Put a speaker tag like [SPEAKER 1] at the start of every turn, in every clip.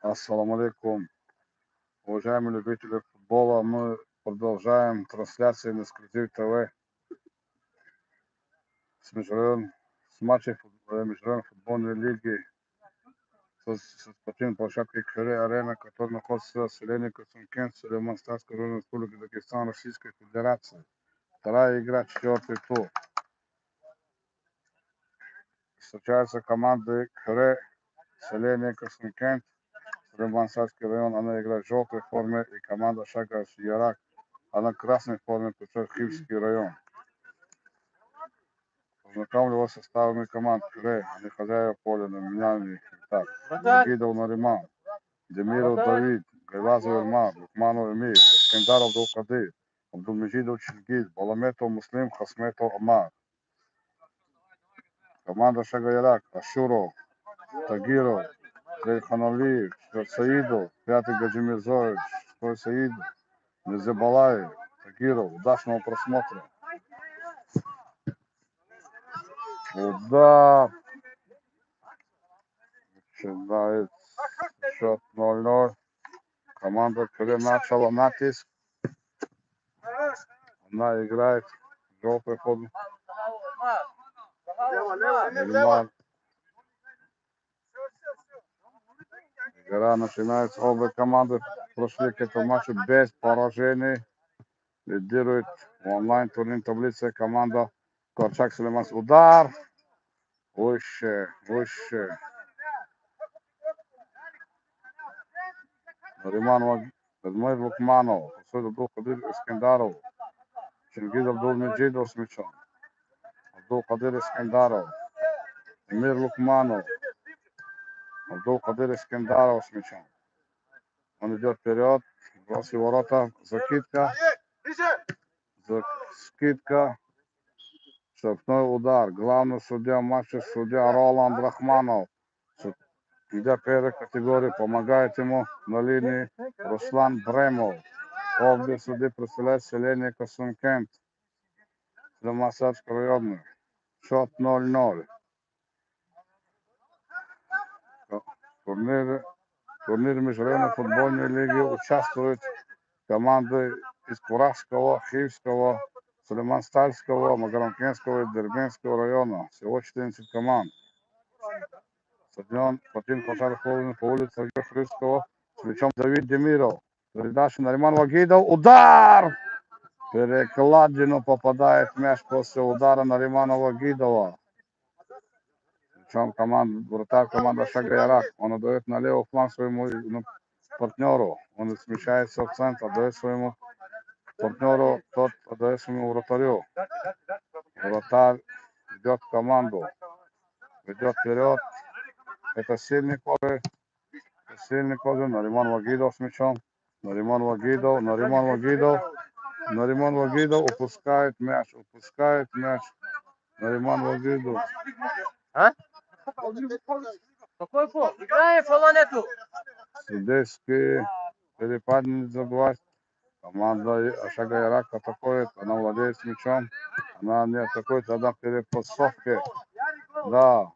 [SPEAKER 1] Ассаламу алейкум. Уважаемые любители футбола, мы продолжаем трансляции на Эксклюзив ТВ с матчей международной футбольной лиги с спортивной площадкой Кюре-Арена, которая находится в селении Касумкент, Сулейманстанской районной республики Дагестан, Российской Федерации. Вторая игра, четвертый тур. Встречаются команды Кюре, селение Касумкент, Сулейманстанский район. Она играет в желтой форме, и команда Шага Ярак, она в красной форме, Хивский район. Познакомлю вас с составами команд Кюре, они хозяева поля, номинальные. Так, Магидов Нариман, Демиров Давид, Гайвазов Ирмар, Лукманов Эмир, Искендаров Абдулкадир, Абдулмежидов Чингиз, Баламетов Муслим, Хасметов Амар. Команда Шага-Ярак, Ашуров, Тагиров, Зельханалиев, Саидов, Пятый Гаджимирзоевич, Шестой Саидов, Незебалаев, Тагиров. Удачного просмотра. Удар. Начинает счет 0-0. Команда Кюре начала натиск. Она играет в желтой форме. Игра начинается. Оба команды прошли к этому матчу без поражений. Лидирует в онлайн-турнирной таблице команда Корчак Сулейманс. Удар. Выше. Нариман Эдмир Лукманов. Абдулкадир Искендаров. Чингиз Абдулмеджидов с мячом. Абдулкадир Искендаров. Эмир Лукманов. Абдулкадир Искендаров с мячом. Он идет вперед. Бросил ворота. Скидка. Штрафной удар. Главный судья матча, судья Роланд Рахманов. Судья первой категории, помогает ему на линии Руслан Бремов. Обе суды представляют селение Касумкент, Сулейманстанский район. Счет 0-0. В турнире международной футбольной лиги участвуют команды из Куравского, Хивского, Сулейманстальского, Магарамкентского и Дербенского района. Всего 14 команд. Стадион спортивный площадок по улице Хрюского. С мячом Давид Демиров. Передача Нариман Вагидов. Удар! Перекладину попадает мяч после удара Наримана Вагидова. Причем вратарь команда Шага-Ярак. Он отдает на левый фланг своему партнеру. Он смещается в центр, отдает своему партнеру, тот отдает своему вратарю. Вратарь ведет команду, ведет вперед. Это сильный козырь. Нариман Вагидов с мячом. Нариман Вагидов упускает мяч. Нариман Вагидов.
[SPEAKER 2] Какой фол? Играем, фола нету.
[SPEAKER 1] Судейские перепады не забывать. Команда Шага-Ярак атакует. Она владеет мячом. Она не атакует, она в перепасовке. Да.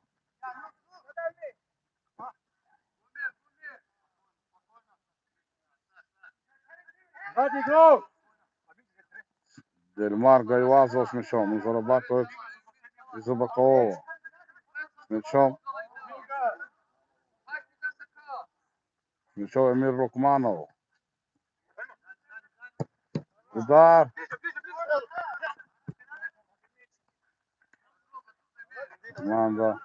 [SPEAKER 1] Дельмар Гайвазов с мячом. Он зарабатывает из-за бокового. С мячом Эмир Лукманов. Удар. Команда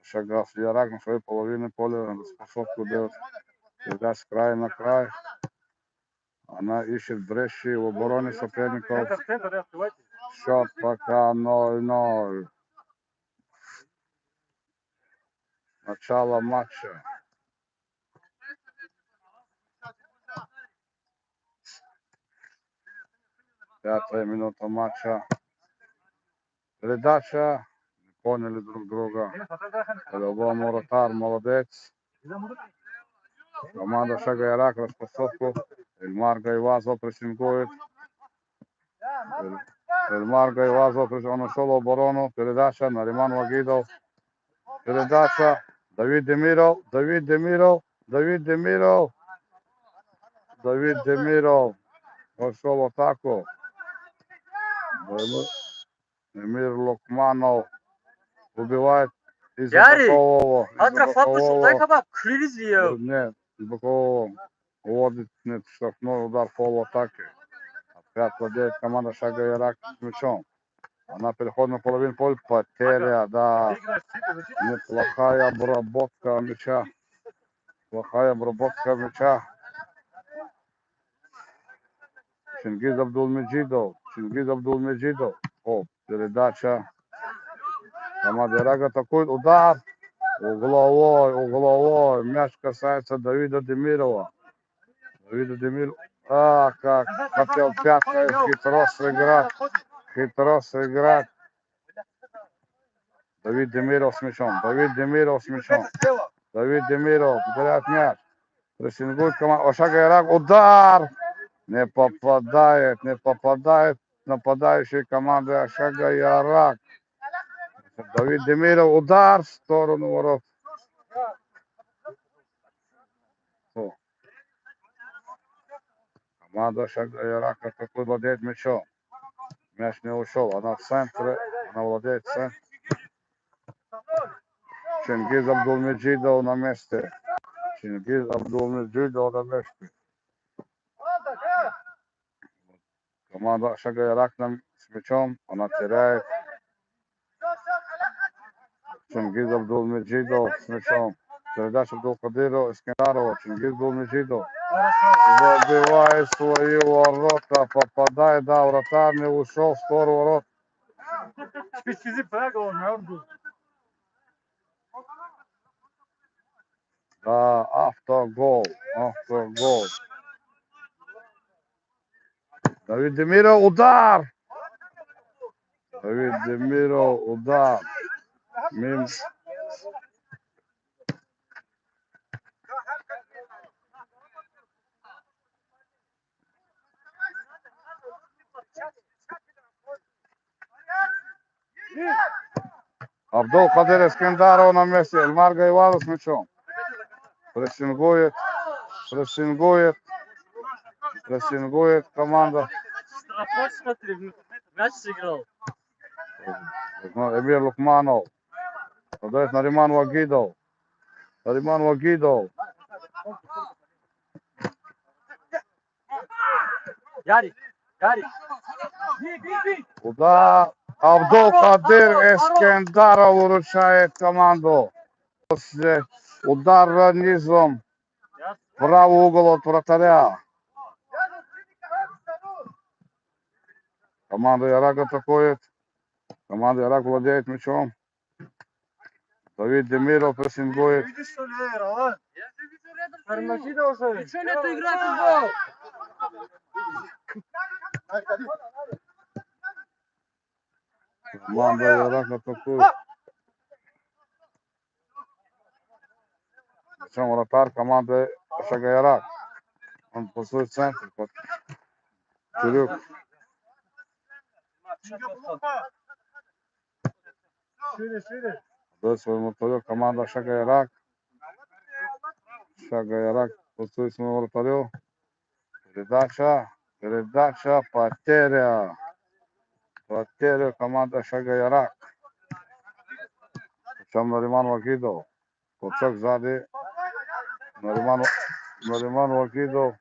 [SPEAKER 1] Шага-Ярак на своей половине поля способствует делать передач с края на край. Она ищет бреши в обороне соперников. Счет пока 0-0. Начало матча. Пятая минута матча. Передача. Не поняли друг друга. По-любому вратарь молодец. Команда Шага-Ярак распасовку. Эльмар Гайвазов прессингует. Эльмар Гайвазов, он ушел в оборону. Передача на Риман Вагидов. Передача. Давид Демиров. Давид Демиров. Давид Демиров. Давид Демиров. Вошел в атаку. Эмир Лукманов убивает из-за
[SPEAKER 2] Яри,
[SPEAKER 1] бокового.
[SPEAKER 2] Атрафапы дай кабак, крылья.
[SPEAKER 1] Нет, из бокового. Уводит нет, штрафной удар в полуатаке. Опять владеет команда Шага Ярак с мячом. Она переходит на половину поля. Потеря, да. Неплохая обработка мяча. Плохая обработка мяча. Чингиз Абдулмеджидов. Чингиз Абдулмеджидов. О, передача. Команда Ярак атакует. Удар. Угловой. Мяч касается Давида Демирова. Давида Демирова. Как хотел пяткой хитро сыграть. Давид Демиров с мячом. Давид Демиров теряет мяч. Прессингует команда. Шага Ярак. Удар. Не попадает нападающий команды Ошага Ярак. Давид Демиров. Удар в сторону ворот. Команда Ошага Ярак атакует, владеет мячом. Мяч не ушел. Она в центре. Она владеет центром. Чингиз Абдулмеджидов на месте. Чингиз Абдулмеджидов на месте. Команда Ошага Ярак с мячом. Она теряет. Чингиз Абдулмеджидов с мячом. Передача Абдулкадиров, Искендарова. Чингиз Абдулмеджидов забивает свои ворота. Попадает, да, вратарь не ушел в сторону ворот. Да, автогол. Давид Демиров, удар. Давид Демиров, удар. Мимо. Абдулкадир Искендаров на месте. Эльмар Гайвазов с мячом. Прессингует команда.
[SPEAKER 2] Мяч сыграл.
[SPEAKER 1] Эмир Лукманов. Подает на Риман Вагидов.
[SPEAKER 2] Яри.
[SPEAKER 1] Удар. Абдулкадир Искендаров выручает команду. После удара низом. Правый угол от вратаря. Команда Ярак атакует. Команда Ярак владеет мячом. Давид Демиров прессингует.
[SPEAKER 2] Что нету играть в футбол?
[SPEAKER 1] Команда Ярак атакует. Причем вратарь команды Ошага Ярак. Он пасует в центр. Кирюк. Дает своему вратарю команда Ошага Ярак. Ошага Ярак пасует своему вратарю. Передача, потеря команда Ошага Ярак. Причем Нариман Вагидов. Толчок сзади. Нариман Вагидов.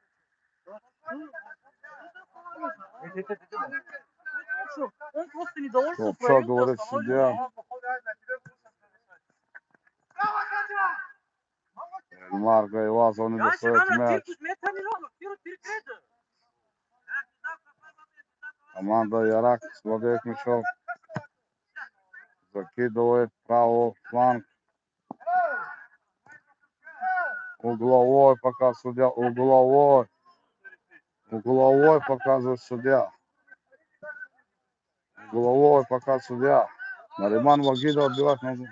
[SPEAKER 2] Он просто недовольство.
[SPEAKER 1] Толчок, говорит судья. Эльмар Гайвазов не достает мяч. Команда Ярак владеет мячом. Закидывает правый фланг. Угловой пока судья. Угловой показывает судья. Нариман Вагидов отбивает назад.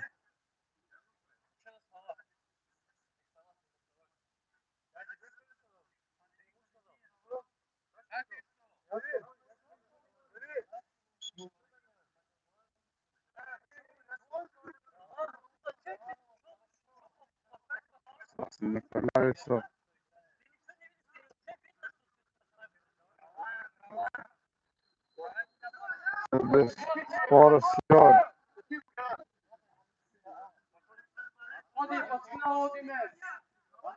[SPEAKER 1] Кралевицу. Скорость.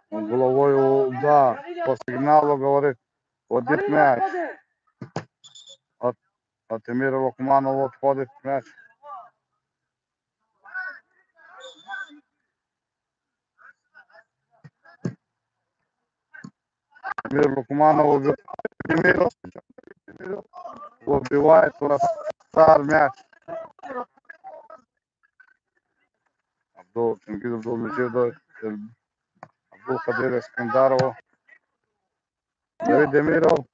[SPEAKER 1] Головой удар. По сигналу говорит, отбит мяч. От Эмира Лукманова отходит мяч. Эмир Лукманов убивает вратарь мяч. Чингиз Абдулмеджидов, Абдулкадир Искандаров. Давид Демиров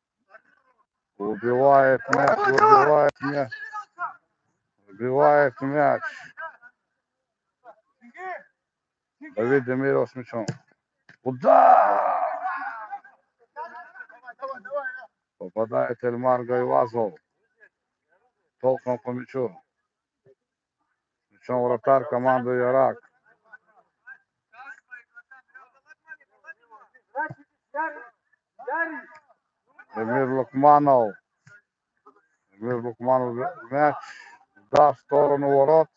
[SPEAKER 1] убивает мяч. Давид Демиров с мячом. Удар! Попадает Эльмар Гайвазов. Толкнул по мячу. Мячом вратарь команды Ярак. Эмир Лукманов мяч. Да, в сторону ворот.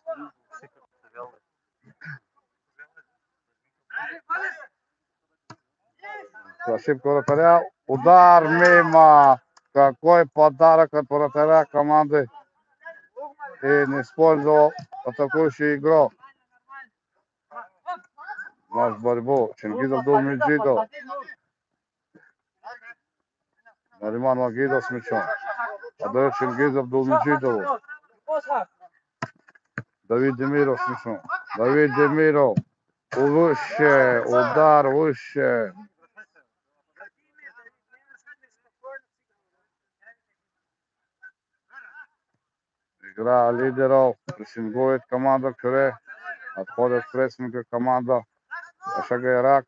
[SPEAKER 1] Ошибка вратаря. Удар мимо. Какой подарок от вратаря команды. И не использовал атакующий игрок. Наш борьбу. Чингиз Абдулмеджидов. Нариман Вагидов с мячом. Отдает Чингиз Абдулмеджидову. Давид Демиров с мячом. Давид Демиров. Выше. Удар выше. Игра лидеров. Прессингует команда Кюре. Отходит прессинга команда Ашага Ярак.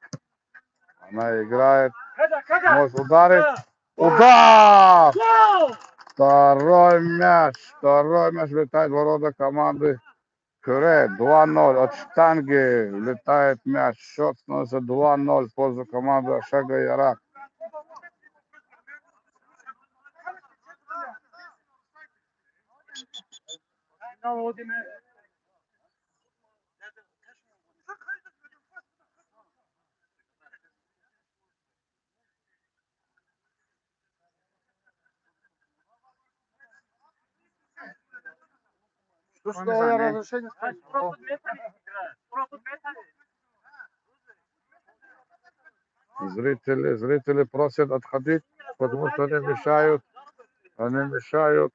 [SPEAKER 1] Она играет. Может ударить. Удар! Второй мяч летает в ворота команды Кюре. 2-0 от штанги летает мяч. Счет становится 2-0 в пользу команды Ашага Ярак. Разрешение. Зрители просят отходить, потому что они мешают. Мешают.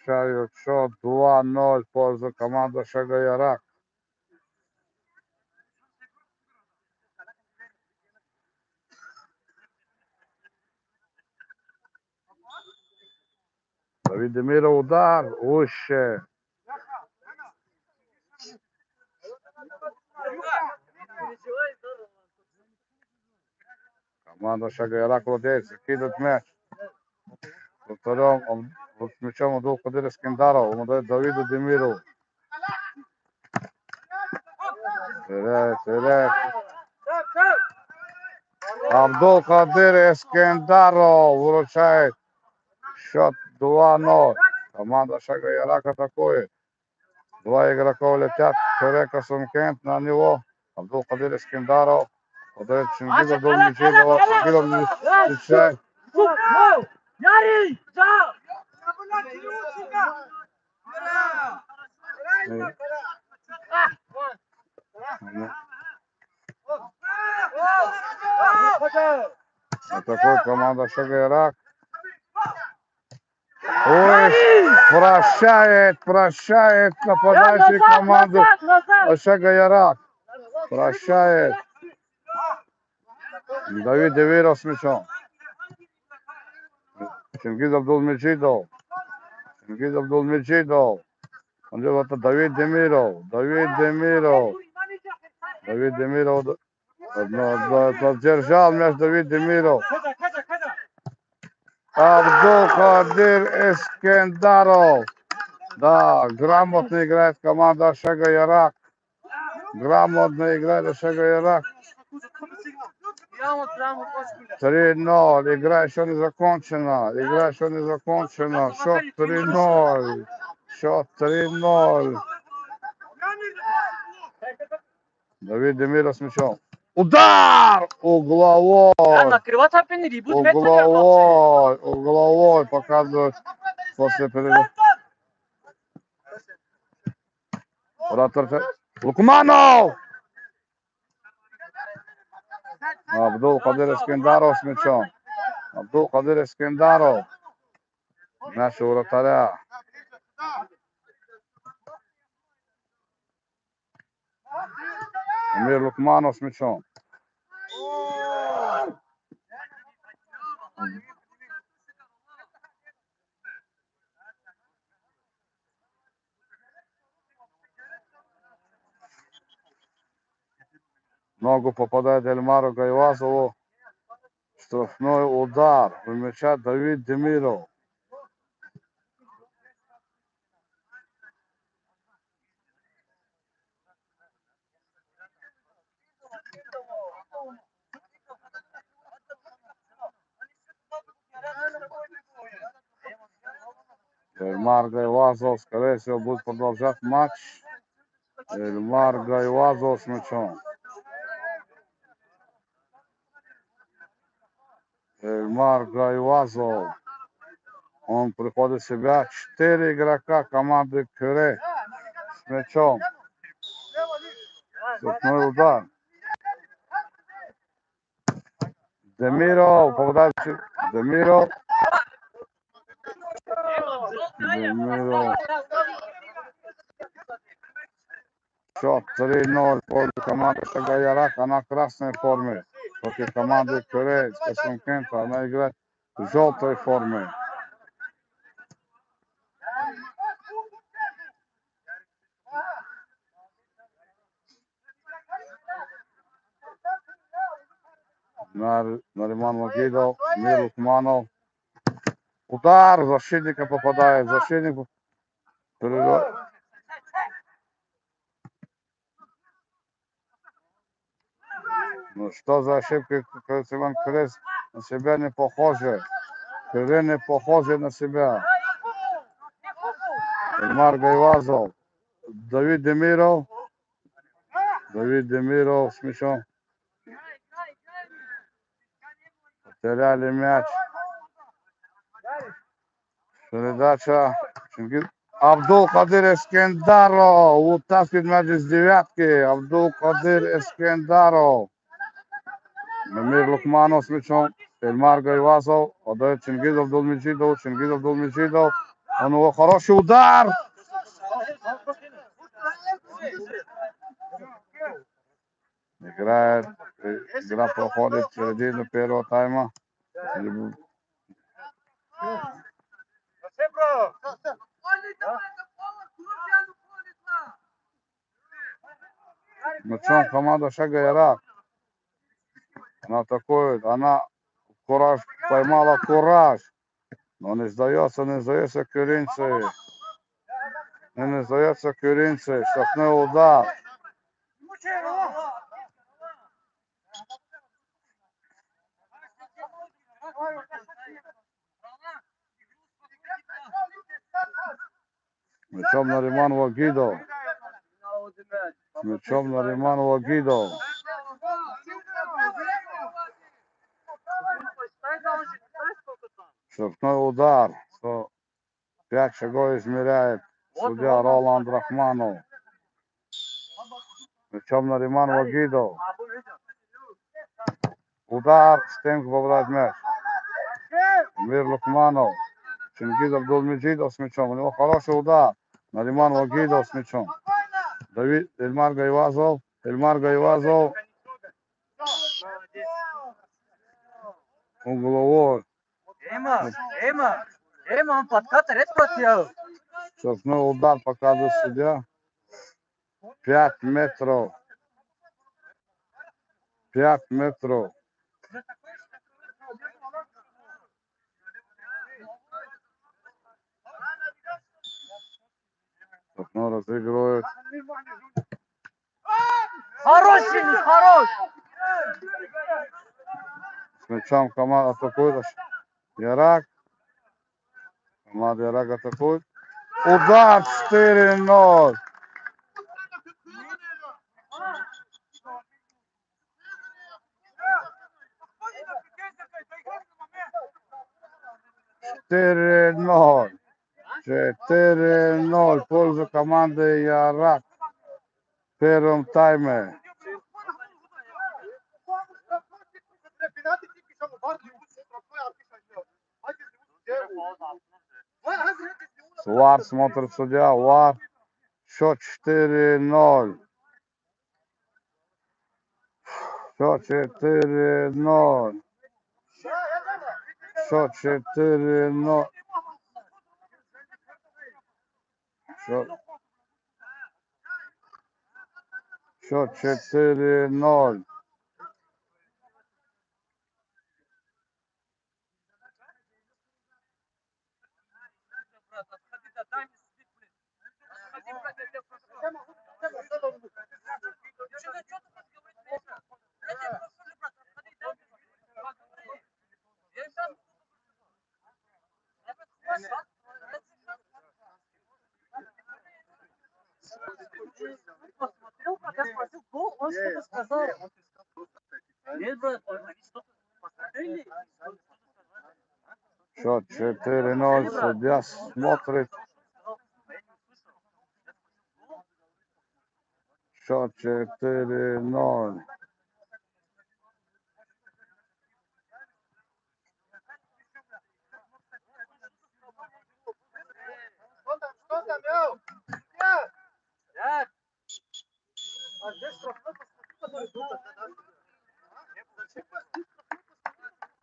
[SPEAKER 1] Счет 2-0 в пользу команды Ашага Ярак. Давид Демиров удар. Выше. Команда Ашага Ярак владеет. Закидывает мяч. Вторым с мячом Абдулкадир Искандаров. Он дает Давиду Демирову. Теряет. Абдулкадир Искандаров выручает. Счет 2-0. Команда Ашага Ярак атакует. Два игрока летят. Кюре Сумкент на него. Абдулкадир Искандаров. Подает Чингиза Абдулмеджидова. Встречает. Атакует команда Ашага Ярак. Ой, прощает нападающий команду Ашага Ярак. Прощает. Давид Демиров с мячом. Чингиз Абдулмеджидов. Он делает это Давид Демиров. Задержал мяч Давид Демиров. Абдулкадир Искандаров. Да, грамотно играет команда Шега Ярак. Грамотно играет Шега Ярак. 3-0. Игра еще не закончена. Игра еще не закончена. Счет 3-0. Счет 3-0. Давид Демиров с мячом. Удар! Угловой! Угловой! Угловой показывает после перерыва. Вратарь. Лукманов! Абдул Кадир Искендаров с мячом. Абдул Кадир Искендаров. Мяч у вратаря. Эмир Лукманов с мячом. Ногу попадает Эльмару Гайвазову. Штрафной удар. Вымечает Давид Демиров. Эльмар Гайвазов, скорее всего, будет продолжать матч. Эльмар Гайвазов с мячом. Эльмар Гайвазов. Он приходит в себя. 4 игрока команды Кюре с мячом. Штрафной удар. Демиров попадает. Демиров. Демиров. Счет 3-0 против команды Шега Ярак. Она в красной форме. Против команды Кюре из Касумкента. Она играет в желтой форме. Нариман Магидов, Мир Лукманов. Удар, защитника попадает. Защитник. Ну что за ошибка, как Иван Крес на себя не похоже. Кюре не похоже на себя. Эльмар Гайвазов. Давид Демиров. Давид Демиров с мячом. Потеряли мяч. Передача. Абдул Кадир Искендаров. Утаскивает мяч из девятки. Абдул Кадир Искендаров. Эмир Лукманов с мячом. Эльмар Гайвазов. Отдает Чингиз Абдулмеджидов. Чингиз Абдулмеджидов. У него хороший удар. Игра проходит в середину первого тайма. Мячом команда Шега Ярак. Она атакует. Она кураж, поймала кураж. Но не сдается кюринцы. Не сдается кюринцы. Штрафной удар. Мячом Нариман Вагидов. Мячом Нариман Вагидов. Штрафной удар. 5 шагов измеряет судья Роланд Рахманов. Мячом Нариман Вагидов. Удар. Стенк попадает мяч. Мир Лукманов. Чингиз Абдулмеджидов с мячом. У него хороший удар. Нариман Вагидов с мячом. Давид Эльмар Гайвазов. Эльмар Гайвазов. Угловой.
[SPEAKER 2] Он подкатывает против.
[SPEAKER 1] Штрафной удар показывает судья. 5 метров. 5 метров. Штрафной разыгрывают.
[SPEAKER 2] Хорош, Денис, хорош!
[SPEAKER 1] С мячом команда атакует. Ярак. Команда Ярак атакует. Удар 4-0. Четыре ноль. 4-0 в пользу команды Ярак в первом тайме. ВАР смотрит судья. ВАР. Счет 4-0. Счет 4-0. Счет 4-0. Счет 4-0.
[SPEAKER 2] Посмотрел, когда спросил гол, он что-то сказал. Нет, брат, они что-то посмотрели.
[SPEAKER 1] Счет 4-0. Судья смотрит. Счет 4-0.
[SPEAKER 2] Что там, йоу? Да. А здесь штрафной, который был тогда.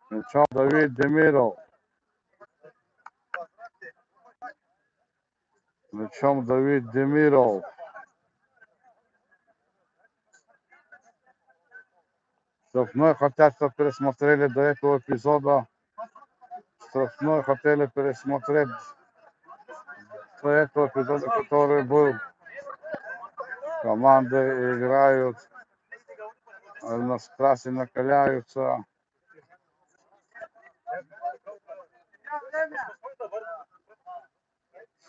[SPEAKER 1] Мячом Давид Демиров. Мячом Давид Демиров. Штрафной хотят, чтобы пересмотрели до этого эпизода. Штрафной хотели пересмотреть до этого эпизода, который был. Команды играют, на трассе накаляются.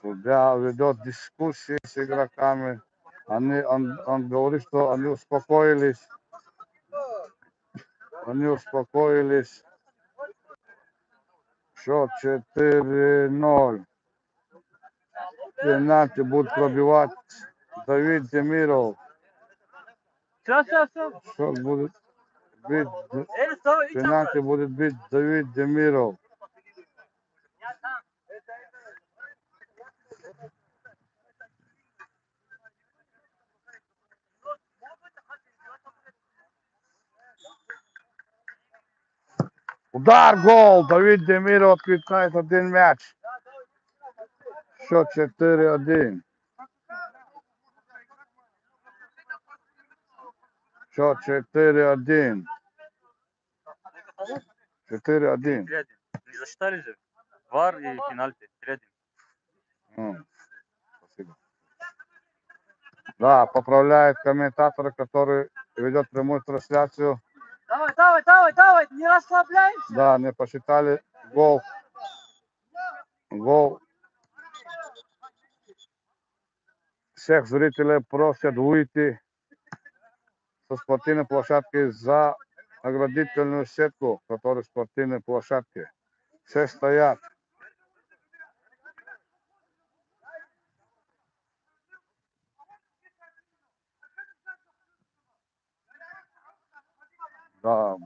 [SPEAKER 1] Судья ведет дискуссии с игроками. Он говорит, что они успокоились. Они успокоились. Счет 4-0. Пенальти будет пробивать Давид Демиров.
[SPEAKER 2] Все.
[SPEAKER 1] Счет будет бить.
[SPEAKER 2] Что,
[SPEAKER 1] Пенальти будет бить Давид Демиров. Удар, гол! Давид Демиров открывает один мяч. Счет 4-1. Счет 4-1. 4-1.
[SPEAKER 2] Не засчитали же? ВАР и пенальти. 3-1.
[SPEAKER 1] Спасибо. Да, поправляет комментатор, который ведет прямую трансляцию.
[SPEAKER 2] Давай, не расслабляемся.
[SPEAKER 1] Да, не посчитали гол. Гол. Всех зрителей просят выйти со спортивной площадки за оградительную сетку, которая в спортивной площадке. Все стоят. Да,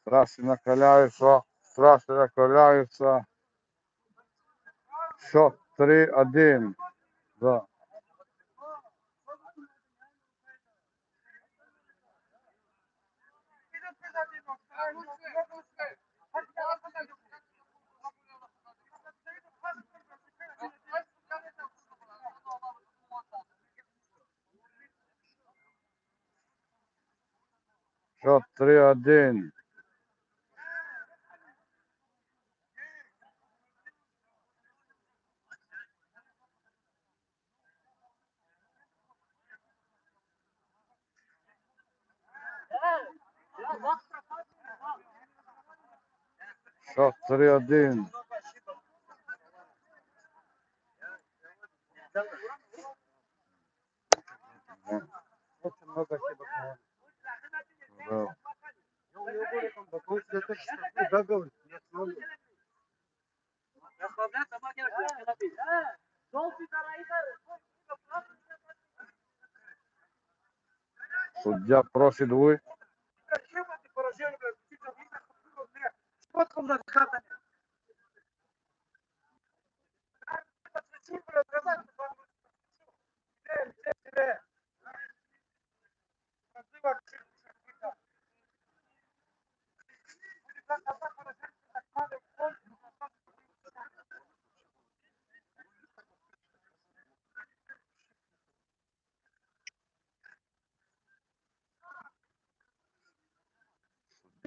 [SPEAKER 1] Страсти накаляются. Страсти накаляются. Счет 3-1. Да. Счет 3-1. Счет 3-1.
[SPEAKER 3] Очень много ошибок.
[SPEAKER 1] Да.
[SPEAKER 3] Договор. Нет, ну,
[SPEAKER 1] Судья просит вы.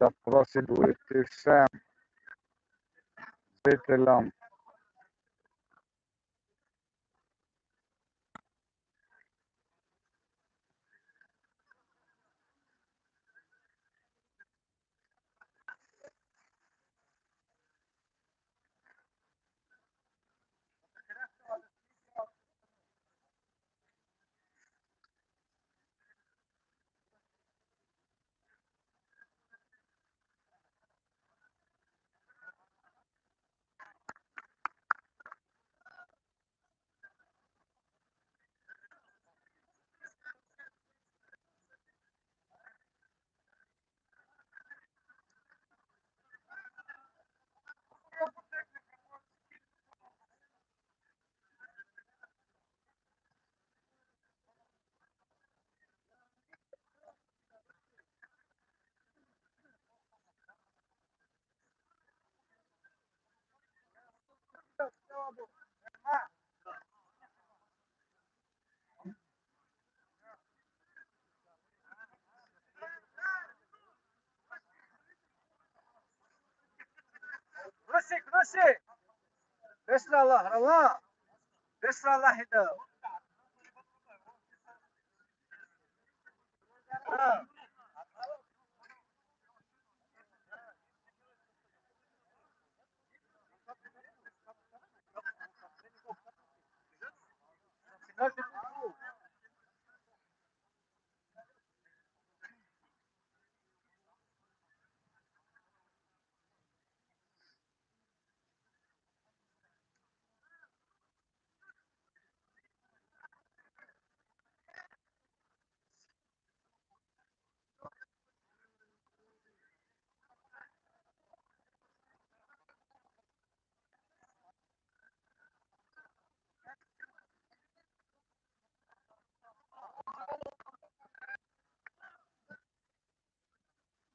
[SPEAKER 1] Судья просит выйти всем зрителям.
[SPEAKER 3] Красик. Бесралlah, Ралlah. Бесралlah это.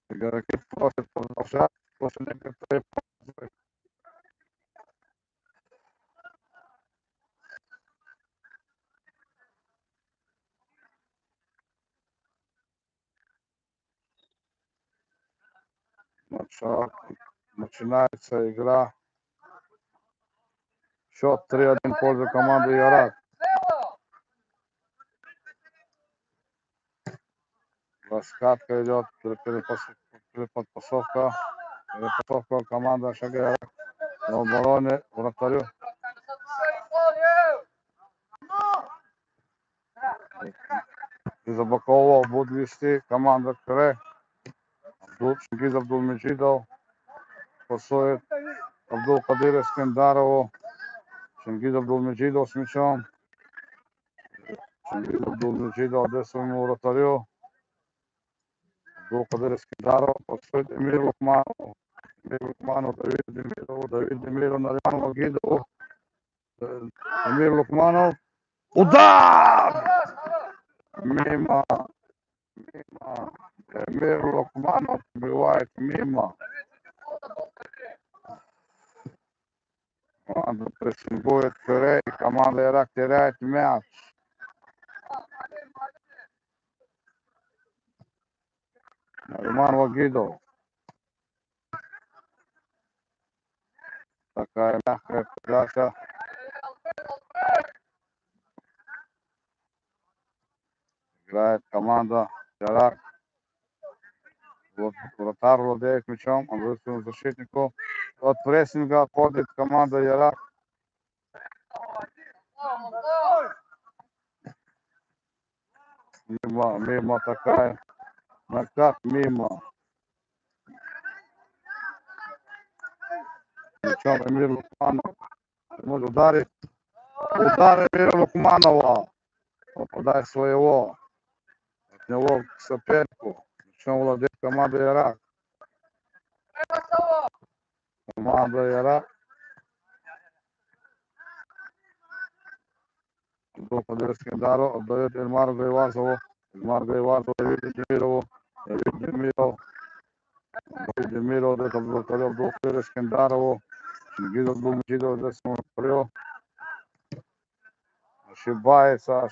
[SPEAKER 1] Игроки просят продолжать после некоторой паузы. Начинается игра. Счет 3-1 в пользу команды Ярак. Раскатка идет, переподпасовка. Переподпасовка команда Шагая. На обороне вратарю. Из-за бокового будет вести команда Кре. Шингиз Абдулмеджидов пасует Абдул Кадир Искендарову. Шингиз Абдулмеджидов с мячом. Шингиз Абдулмеджидов отдает своему вратарю. Ждал подали Скидаров, подходит Эмир Лукманов. Эмир Лукманов, Давид Демиров, Нариман Вагидов. Эмир Лукманов. Удар! Мимо. Эмир Лукманов бывает мимо. Команда прессингует Феррей, команда Ирак теряет мяч. Нариман Вагидов. Такая мягкая передача. Играет команда Ирак. Вот вратарь владеет мячом, он высунул защитнику. От прессинга отходит команда Ирак. Мимо такая. Накат мимо. Мячом Эмир Лукманов. Может ударить. Удар Эмира Лукманова. Попадает своего. От него к сопернику. Мячом владеет команда Ирак. Команда Ирак. До поддержки Даро отдает Эльмару Гайвазову. Эльмар Гайвазов, Давид Демирову. Давид Демиров, это вратарев до поддержки Дарову. Чингизов Думчидов, здесь смотрел. Ошибается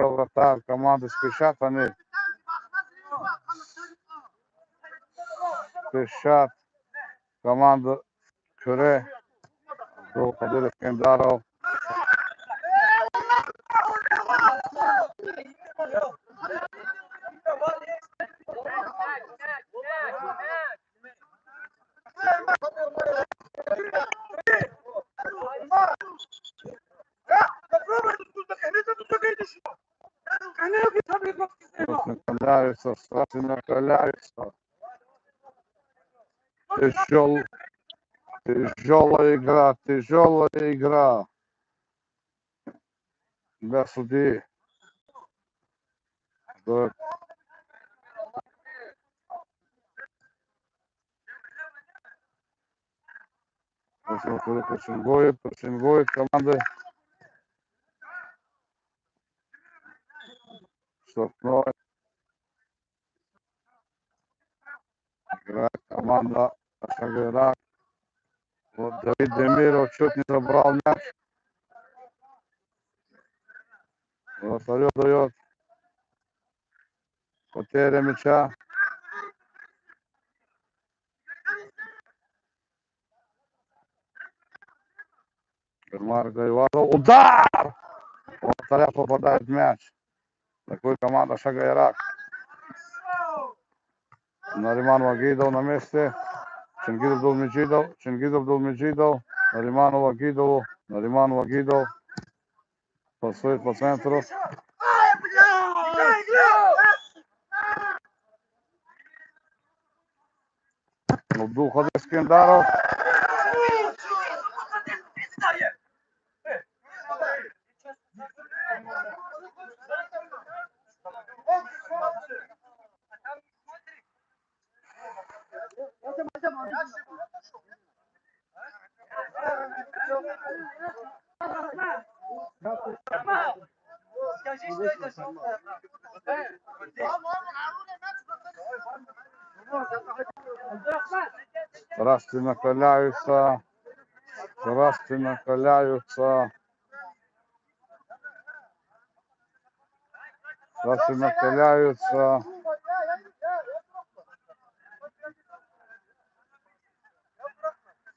[SPEAKER 1] вратарь команды, спешат они. Спешат команда Кюре. До поддержки Даров. Накаляется, страшно накаляется. Тяжелая игра. Для судьи. Прессингует команды. Штрафной. Играет команда Ирак. Вот Давид Демиров чуть не забрал мяч. Вратарев дает. Потеря мяча. Эльмар Гайвазов. Удар! Вратаря попадает мяч. Такой команда Шага Ирак. Нариман Вагидов на месте. Чингизов Дулмеджидов. Нариману Вагидову. Нариман Вагидов. Пасует по центру. Духа Скиндаров.
[SPEAKER 2] Скажи, что это желтая.
[SPEAKER 1] Страсти накаляются. Страсти накаляются. Страсти накаляются.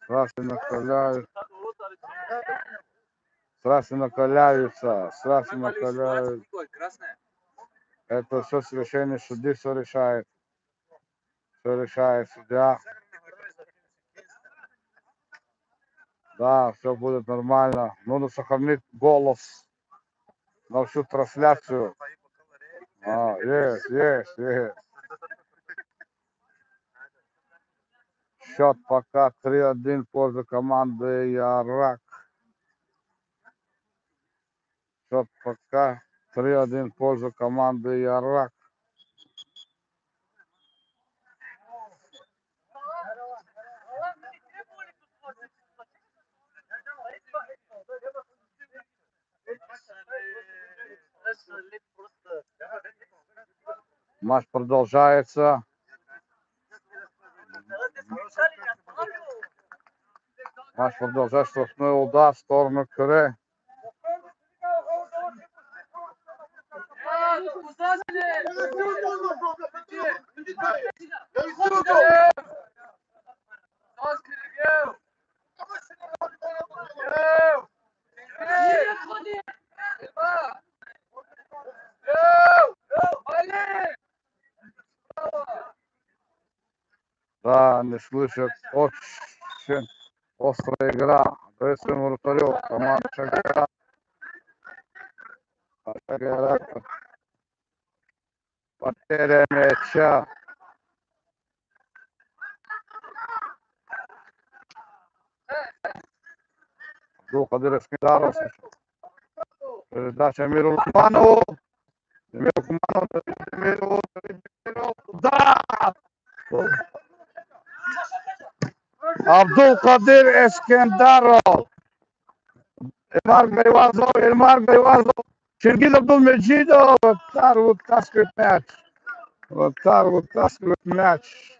[SPEAKER 1] Страсти накаляются. Страсти накаляются. Страсти накаляются. Это все решение судьи, все решает. Все решает судья. Да, все будет нормально. Нужно сохранить голос на всю трансляцию. Есть. Счет пока 3-1 в пользу команды Ирак. Счет пока 3-1 в пользу команды Ирак. Матч продолжается. Матч продолжается. Штрафной удар в сторону Кюре. Да, не слышат. Очень острая игра. Быстрый вратарев. Команда Шагара. Потеря мяча. Абдул-Кадыр Эскиндаров. Передача Миру Лукманову. Да! Абдул-Кадыр Эскиндаров. Эльмар Гайвазов. Чингиз Абдулмеджидов. Вратарь вытаскивает мяч. Вратарь вытаскивает мяч.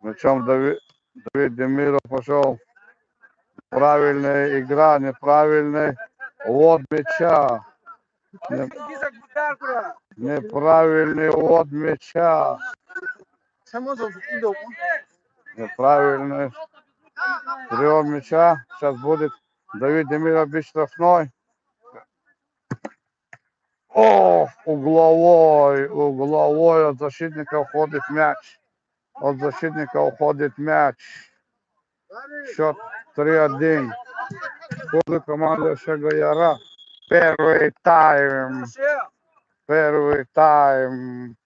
[SPEAKER 1] Причем Давид Демиров пошел. Правильная игра, неправильный ввод мяча. Неправильный ввод мяча. Неправильный прием мяча. Сейчас будет Давид Демиров бить штрафной. О, угловой от защитника уходит мяч. От защитника уходит мяч. Счет 3-1. Ходу команды Шагояра. Первый тайм. Первый тайм.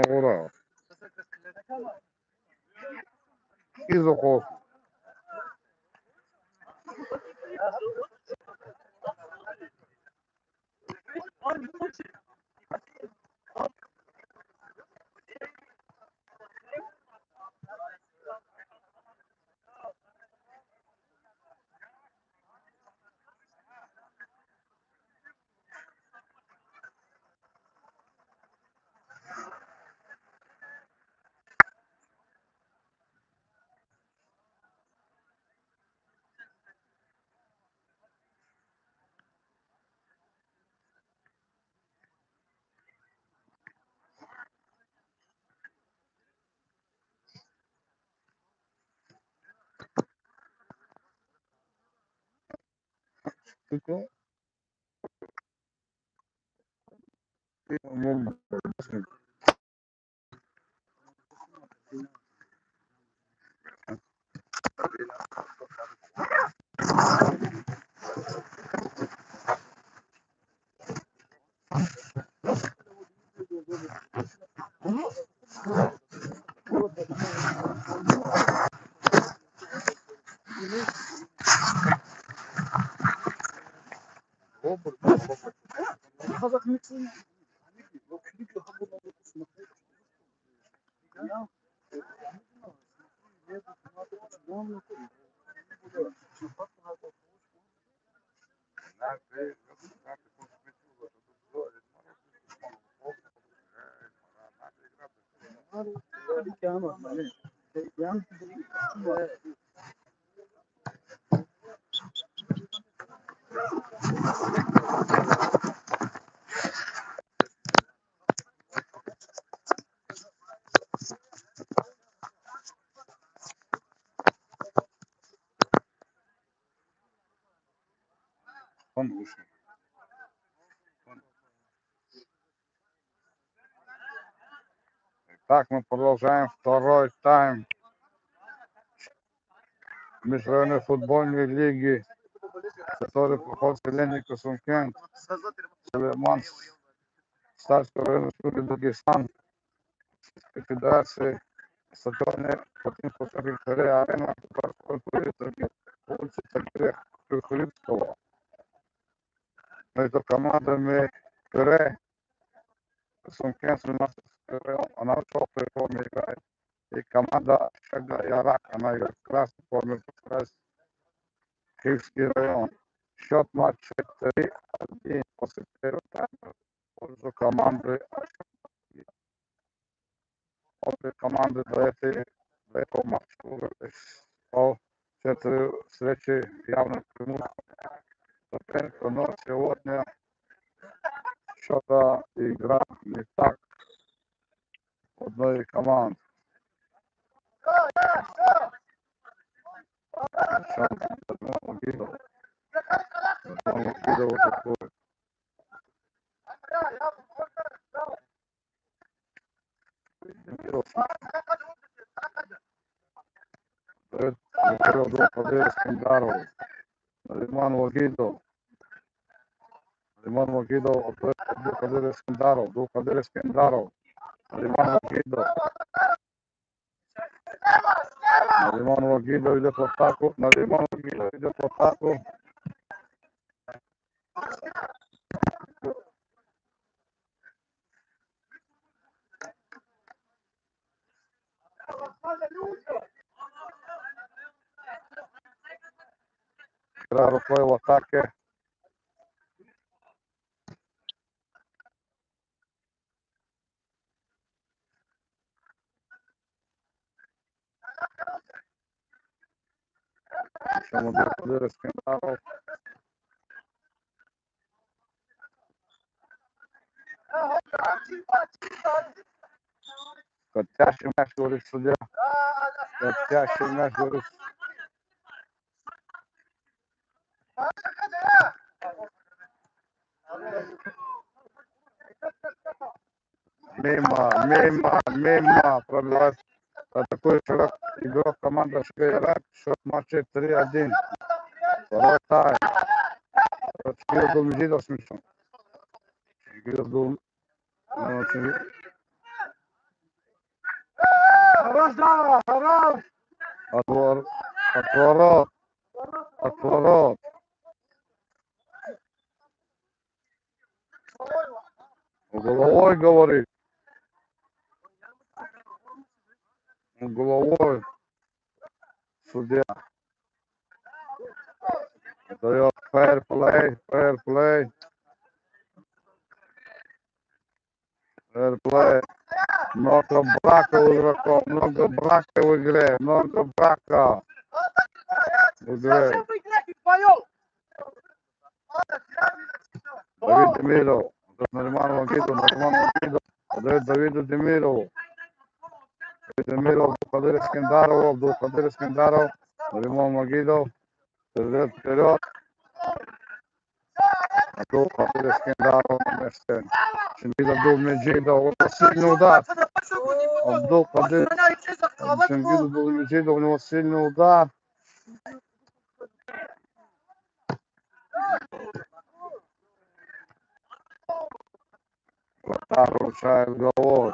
[SPEAKER 1] Ура. Изухов. Так, мы продолжаем второй тайм международной футбольной лиги, который проходит в селении Касумкент, Сулейман, Статской районной республики Дагестан, Федерации, стадионе Путинского арена, который проходит улица Тагирея Крюховицкого. Между командами Пюре, Касумкент, Сулейманский район, она в желтой форме играет. И команда Шага Ярак, она играет в красной форме, Киевский район. Счет матча 3-1 после первого тайма в пользу команды. Обе команды до этого матча выиграли по 4 встречи явно преимущество. Но сегодня что-то игра не так одной команды. Limán Вагидов. Limán Вагидов. Абдулкадир Искандаров. Абдулкадир Искандаров. Limán Вагидов. Limán Вагидов идет в атаку. Limán Вагидов идет в атаку. Игра рукой в атаке. Абдулкадир Искандаров. Котящий мяч, говорит судья. Котящий мяч, говорит. Мимо. Пробивает такой игрок команда Шагайрак. Счет матча 3-1. Второй тайм. Чигиров Дулмежидов с мячом. Отворот. Угловой, говорит. Угловой. Судья. Дает фэрплей. Много брака у игроков, много брака в игре. Давид Демиров. Нариман Вагидов. Дает Давиду Демирову. Демиров, Абдулкадир Искандаров. Нариман Вагидов. Вперед. Абдулкадир Искандаров на месте. Чингиз Абдулмеджидов. Это сильный удар. Чингиз Абдулмеджидов, у него сильный удар. Вратарь вручает головой.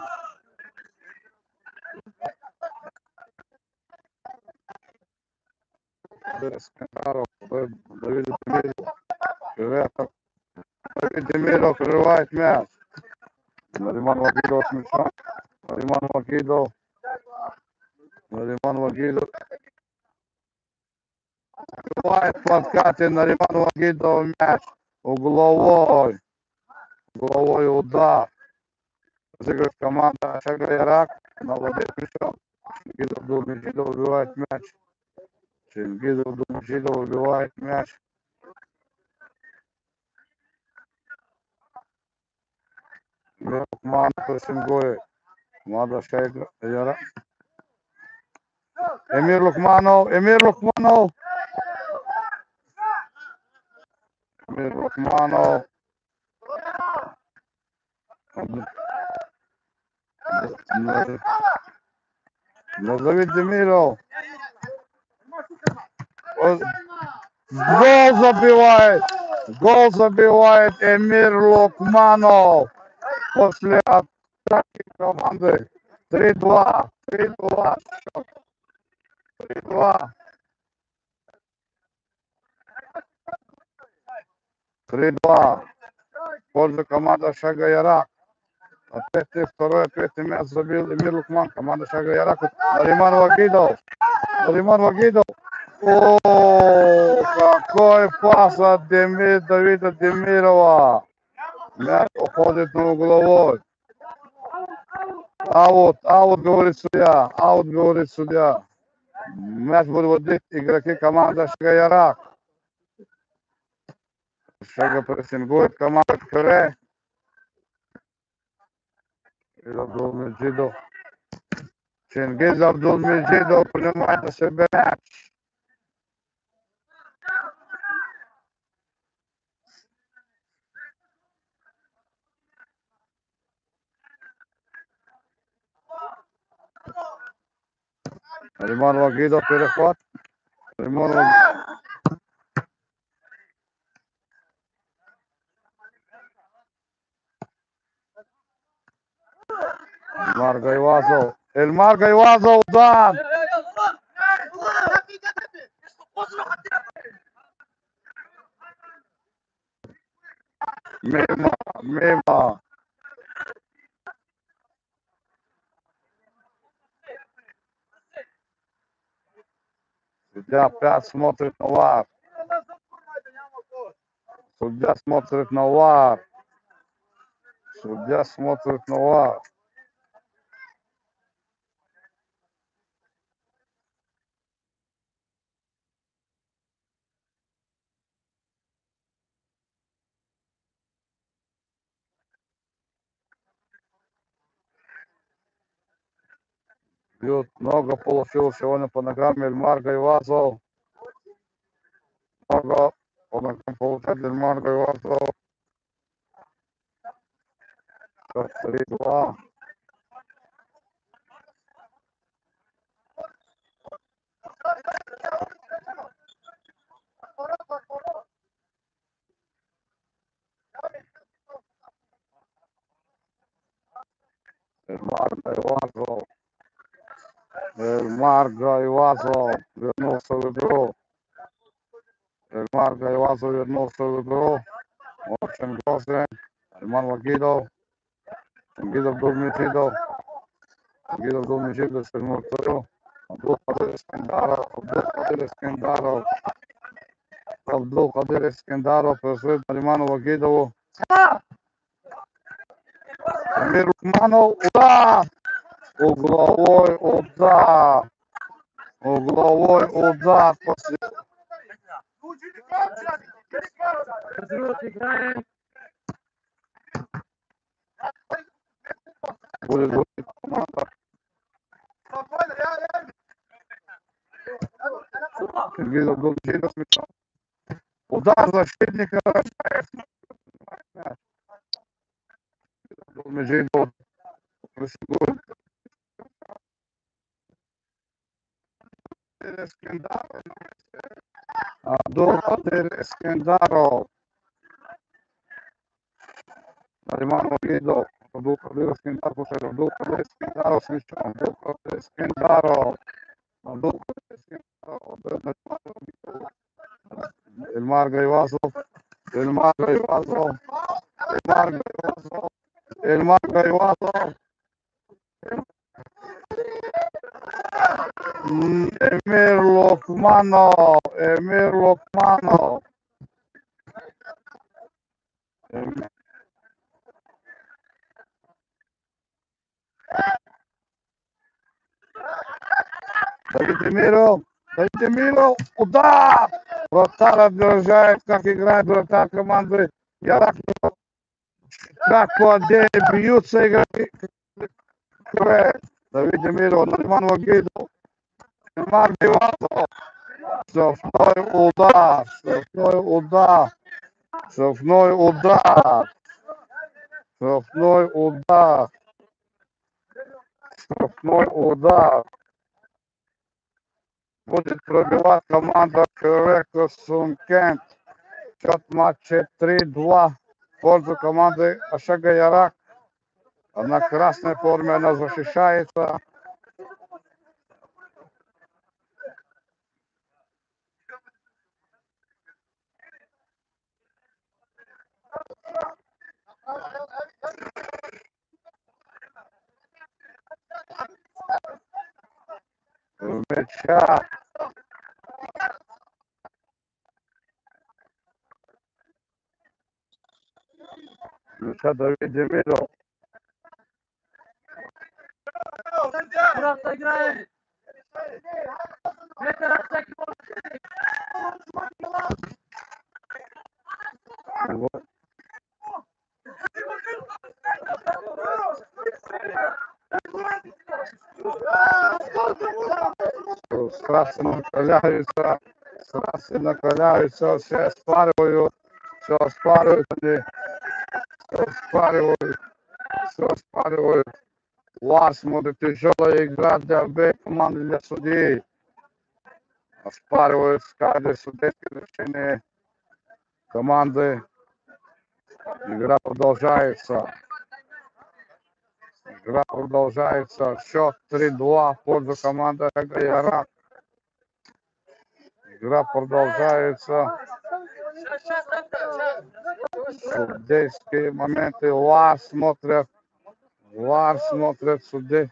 [SPEAKER 1] Давид Демиров прерывает мяч. Нариман Вагидов с мячом. Нариман Вагидов. Открывает в подкате Нариман Вагидов мяч. Угловой удар. Разыгрывает команда Шагайрак. На владеет мячом. Чингиз Абдулмеджидов убивает мяч. Лукман Косингой. Команда Шагайрак. Эмир Лукманов. Эмир Лукманов. Назови Демиров. Гол забивает. Гол забивает Эмир Лукманов. После атаки команды. 3-2. 3-2. 3-2. 3-2. Пользу команда Шага Ярак. Опять второй ответный мяч забил Эмир Лукман. Команда Шага Ярак. Нариман Вагидов. Нариман Вагидов. О, какой пас от Давида Демирова. Мяч уходит на угловой. Аут, говорит судья. Аут, говорит судья. Мяч выводит игроки команды Шага Ярак. Шага прессингует команда Кюре. Абдулмеджидов. Чингиз Абдулмеджидов принимает на себя мяч. Нариман Вагидов перехват. Нариман Вагидов. Эльмар Гайвазов. Эльмар Гайвазов, удар. Мимо. Судья опять смотрит на ВАР. Судья смотрит на ВАР. Судья смотрит на ВАР. Бьют. Много получил сегодня по ногам Эльмар Гайвазов. Много по ногам получает Эльмар Гайвазов. 3-2. Эльмар Гайвазов. Эльмар Гайвазов вернулся в игру. Эльмар Гайвазов вернулся в игру. Очень грозный. Эльмар Вагидов. Гидов Абдулмеджидов. Гидов Абдулмеджидов свернул в игру. Абдулкадыр Искандаров. Абдулкадыр Искандаров. Абдулкадыр Искандаров просит Нариману Вагидову. Эмир Лукманов. Удар! Угловой удар. Угловой удар после... Будет команда. Сергей Абдулмеджидов с мячом. Удар защитника. Абдулмеджидов прессингует. Абдулкадыр Искандаров. Нариман Вагидов. Абдулкадыр Искандаров. Абдулкадыр Искандаров с мячом. Абдулкадыр Искандаров. Абдулкадыр Искандаров. Эльмар Гайвазов. Эльмар Гайвазов. Эльмар Гайвазов. Эльмар Гайвазов. Эмир Лукманов. Эмир Лукманов. Давид Демиров. Давид Демиров. Удар! Вратарь опережает, как играет вратарь команды Ярак. Как по отделе бьются игроки. Давид Демиров. Нариман Вагидов. Эльмар Гайвазов. Штрафной удар. Штрафной удар. Штрафной удар. Штрафной удар. Штрафной удар. Будет пробивать команда Крека Сумкент. Счет матча 3-2 в пользу команды Ашага Ярак. На красной форме она защищается. Мяча. Мяча Давид Демидов.
[SPEAKER 2] Murat da играет. Ветер атаки.
[SPEAKER 1] Вот. Страсти накаляются. Страсти накаляются. Все спаривают. Все спаривают. Все спаривают. Все спаривают. Вар смотрит, тяжелая игра для обеих команд, для судей. Оспаривают каждое судейское решение команды. Игра продолжается. Игра продолжается. Счет 3-2 в пользу команды Ярак. Игра продолжается. Судейские моменты. Вар смотрят. Вар смотрят судьи.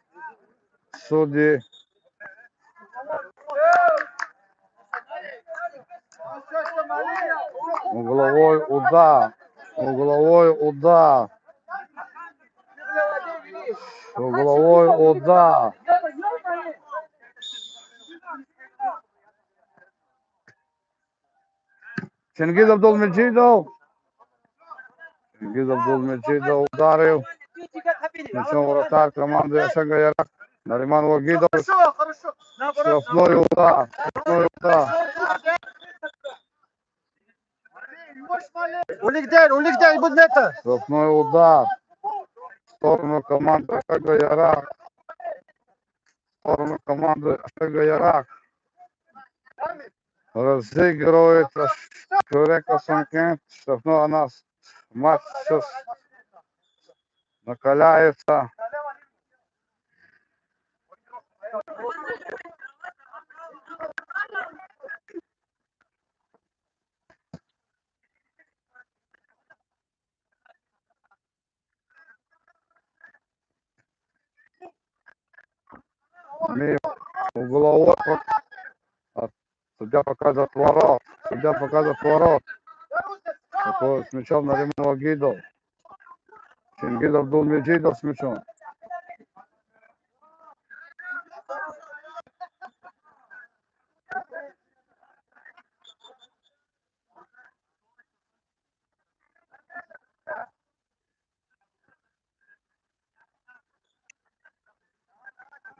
[SPEAKER 1] Угловой удар. Угловой удар. Угловой удар. Чингиз Абдулмеджидов. Чингиз Абдулмеджидов ударил. Мячом вратарь команды Ашага Ярак. Нариман Вагидов.
[SPEAKER 3] Хорошо.
[SPEAKER 1] Штрафной удар. Штрафной удар.
[SPEAKER 3] Улигден, будь метр.
[SPEAKER 1] Штрафной удар. В сторону команды Ашага Ярак. В сторону команды Ашага Ярак. Разыгрывает Крека Сумкент. Штрафной у нас. Матч сейчас накаляется. Угловой. Судья показывает ворот. Судья показывает ворот. Такой с мячом Нариман Вагидов. Чингиз Абдулмеджидов с мячом.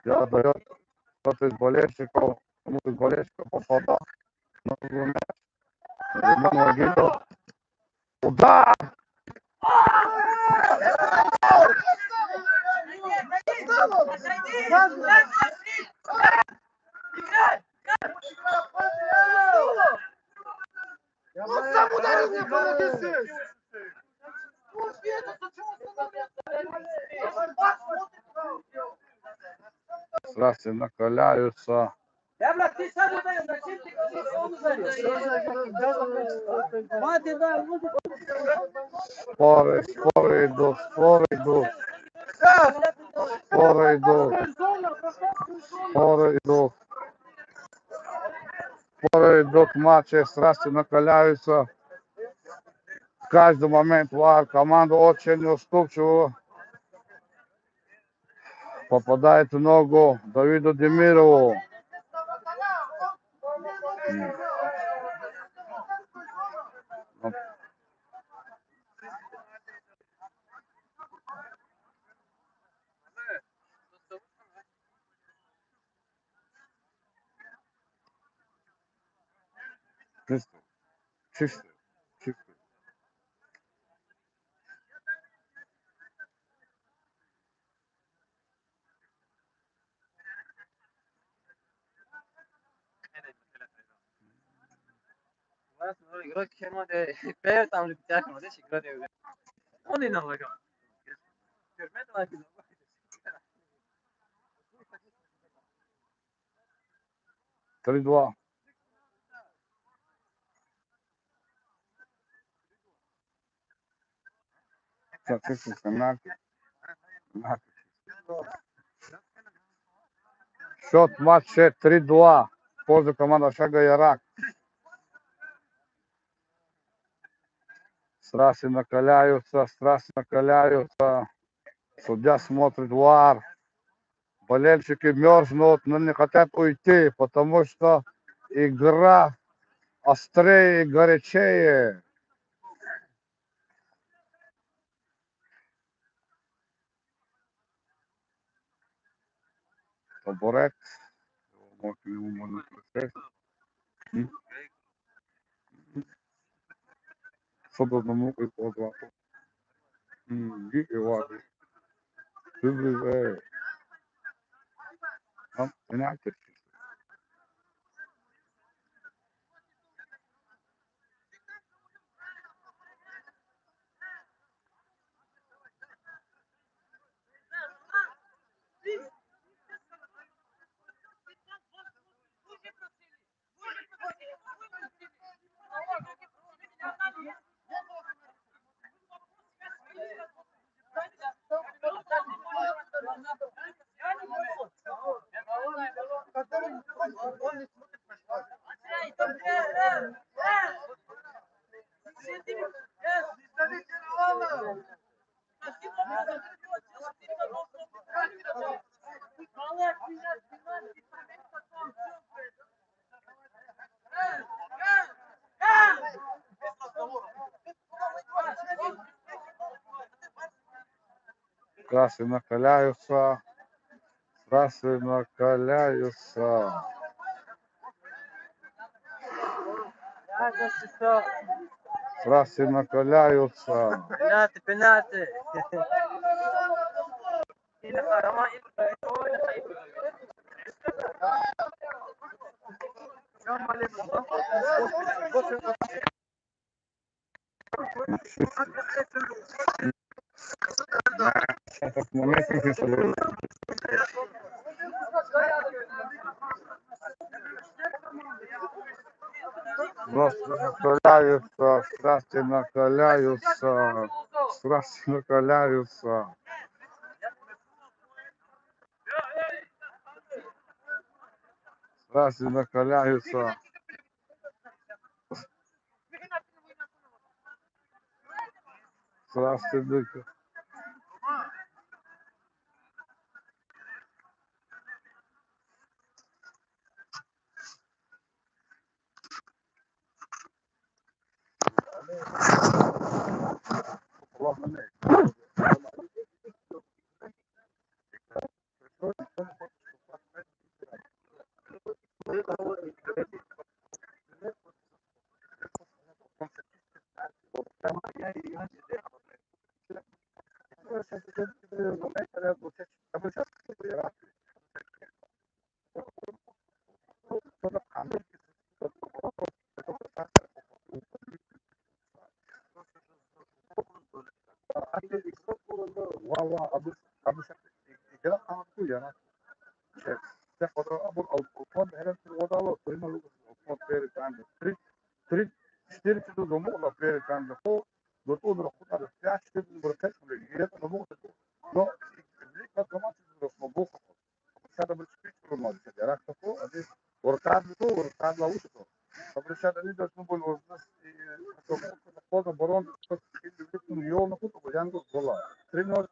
[SPEAKER 1] Судья дает кто-то из болельщиков. Кому-то из болельщиков попадал. На углу мяч. Нариман Вагидов. Удар!
[SPEAKER 3] Он сам ударил мне по ноге.
[SPEAKER 1] Страсти накаляются.
[SPEAKER 2] Evlat bir sen buradayım da şimdi onu Hadi da
[SPEAKER 1] Споры, споры идут, споры идут. Споры идут. Споры идут. Споры идут в матче, страсти накаляются. В каждый момент вар. Команда очень уступчиво попадает в ногу Давиду Демирову. Чисто, чисто, чисто.
[SPEAKER 2] 이렇게 하는데 배에 땀을 짜는 거지 그러네요. 오늘 나가요.
[SPEAKER 1] Три два. Статистика. Счет матча 3-2 в пользу команды Шага Ярак. Страсти накаляются, страсти накаляются. Судья смотрит ВАР. Болельщики мерзнут, но не хотят уйти, потому что игра острее и горячее. Табурет. Что одному и по два. И ладно. Понимаете? Страсти накаляются. Страсти накаляются. Страсти накаляются.
[SPEAKER 2] Пенальти.
[SPEAKER 1] Этот момент интересует. Страсти накаляются. Страсти накаляются. Страсти накаляются. Страсти накаляются. Valla abi sen gelen anlatıyor ya. Sen o Alfon herhalde o da o oyun Alfon peri kandı. Tri stiri tu domo la peri kandı. O do todo lo puta ya stiri por caso le gira no mo. No, ne kadar no mo. Sada bir speech olmadı. Yarak da o hadi orkad la usto. Dobro sada ni da smo bol ordas to boron to yol na kutu bojan go gola. 3-0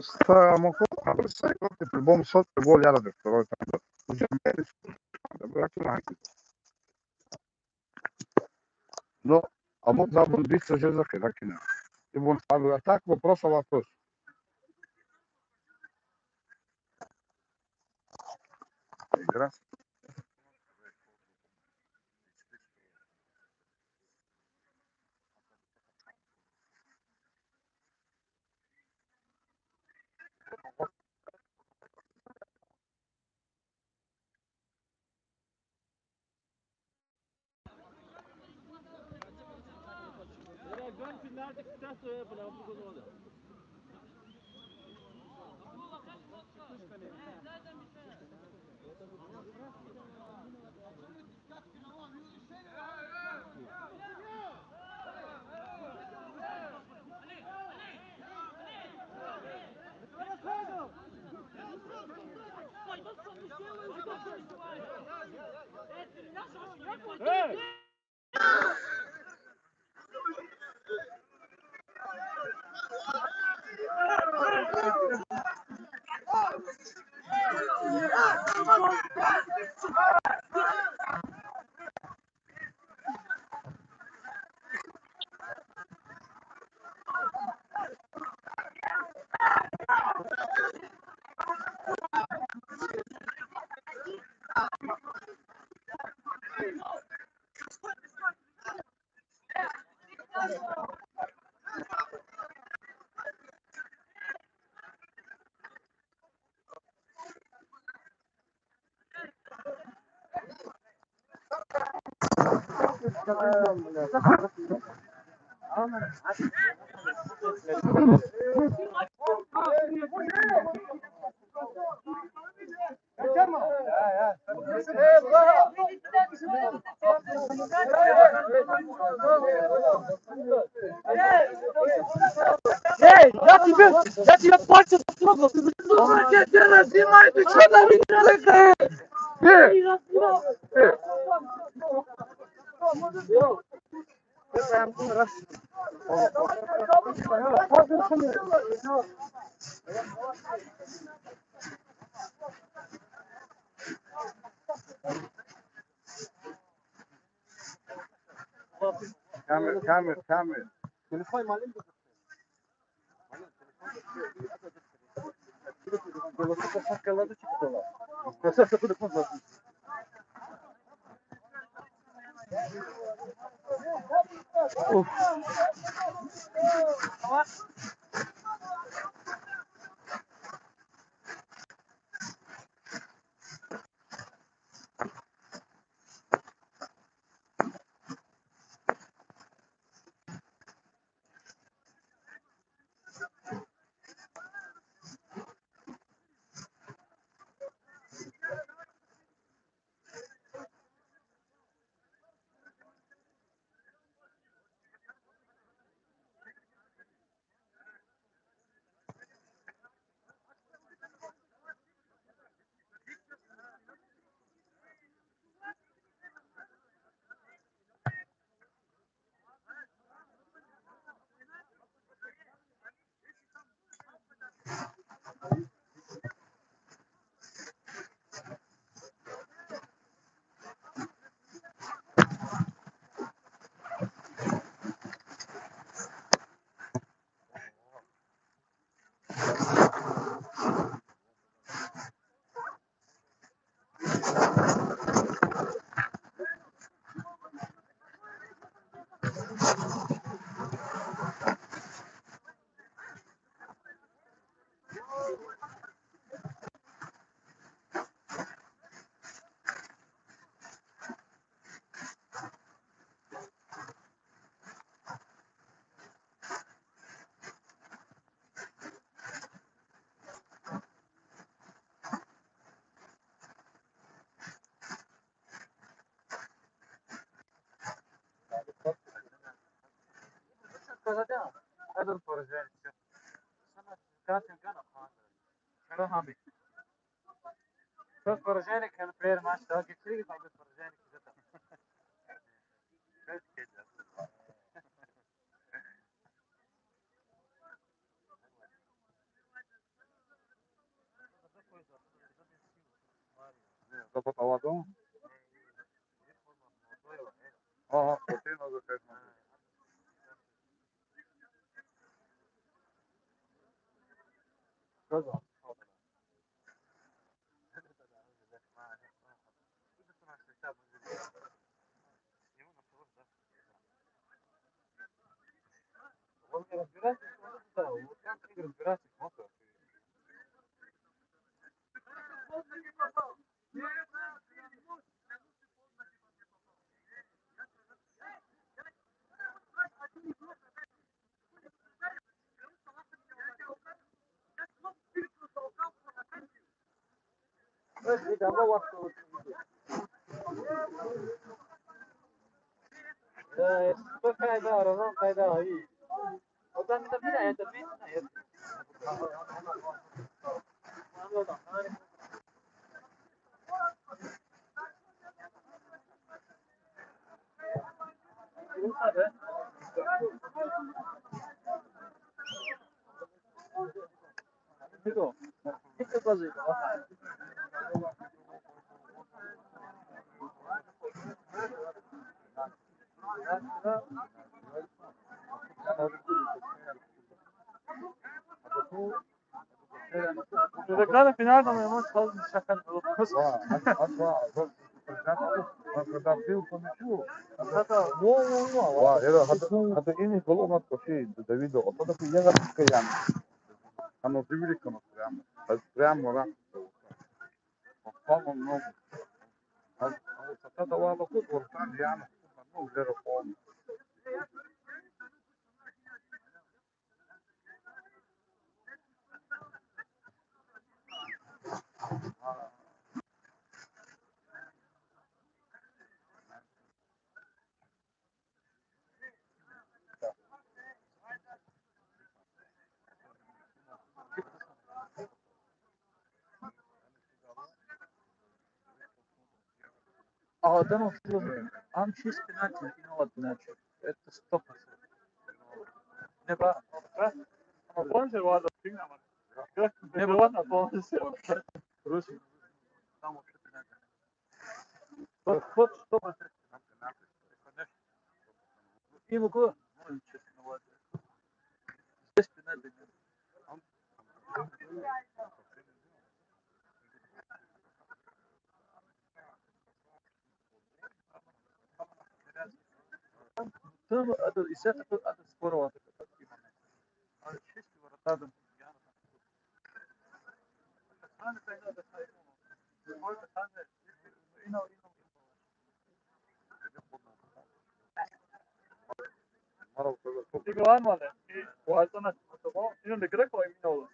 [SPEAKER 1] stavamo qua per sai che il buon sotto vuole alla destra volta no а мог да буду быстро же закина и вон ставил так вопросов вопрос игра
[SPEAKER 3] Эй, я тебе пальцем потрогал, ты снимай, ты что на меня рыкаешь?
[SPEAKER 1] Камер.
[SPEAKER 3] Телефон маленький.
[SPEAKER 1] Запотовато. Ага, спортивно захисна. Сказав. Он не разбирается, да, вот как не разбирается, просто.
[SPEAKER 3] Declara final da mesmo, só sacando.
[SPEAKER 1] هذا إني والله ما أذكر شيء دافيدو أصلا في يلا يعني أنا في بالي كانوا ترام بس ترام ولا فهم إنه هذا والله كل ورثان يعني إنه غير فهم
[SPEAKER 3] ده مطلوب أمشي سبيناتي you know what ناتشو это 100%. نبقى Alfonso var da ting ama. Ne bu lan Alfonso? Rus. Tamam. Bak stop. İyi bu ku. Tamam adı ise adı spor var. Abi şişti var adım. Digo var mı lan? Bu altına tamam. Yine de gerek var emin olun.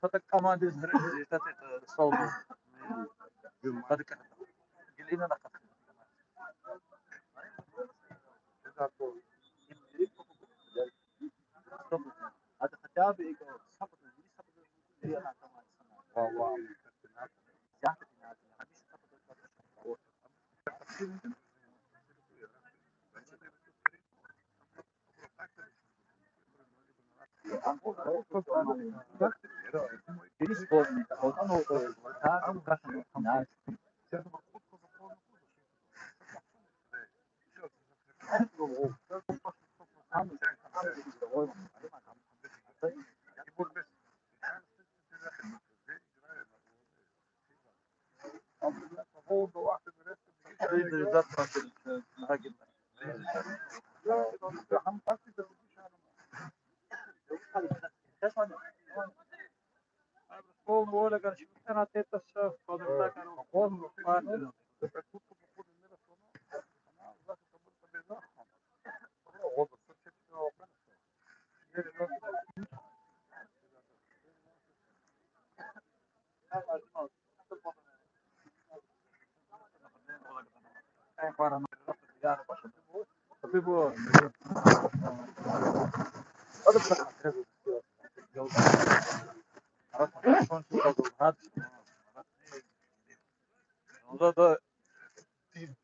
[SPEAKER 3] صدق أمان دي صوب هذا كان قلنا نقص هذا خطابي صبر هي أنا كمان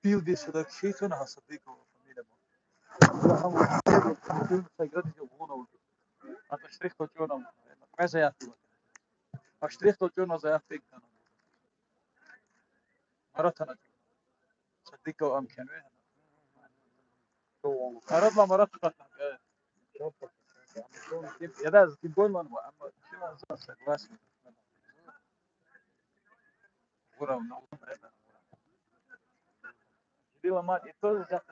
[SPEAKER 3] Bil disse da şey sonra hastalık o família bom. Sagrado de algum a strich to tjunom. Kaj za jahtu? A strich to tjunom za jahtu ikna. Maratana. صديقه أم كان وين؟ عرضنا مرات قطع. يا ده تقول من هو أما شو أساس واسع. ورا ونوم. دي ما يطول جات.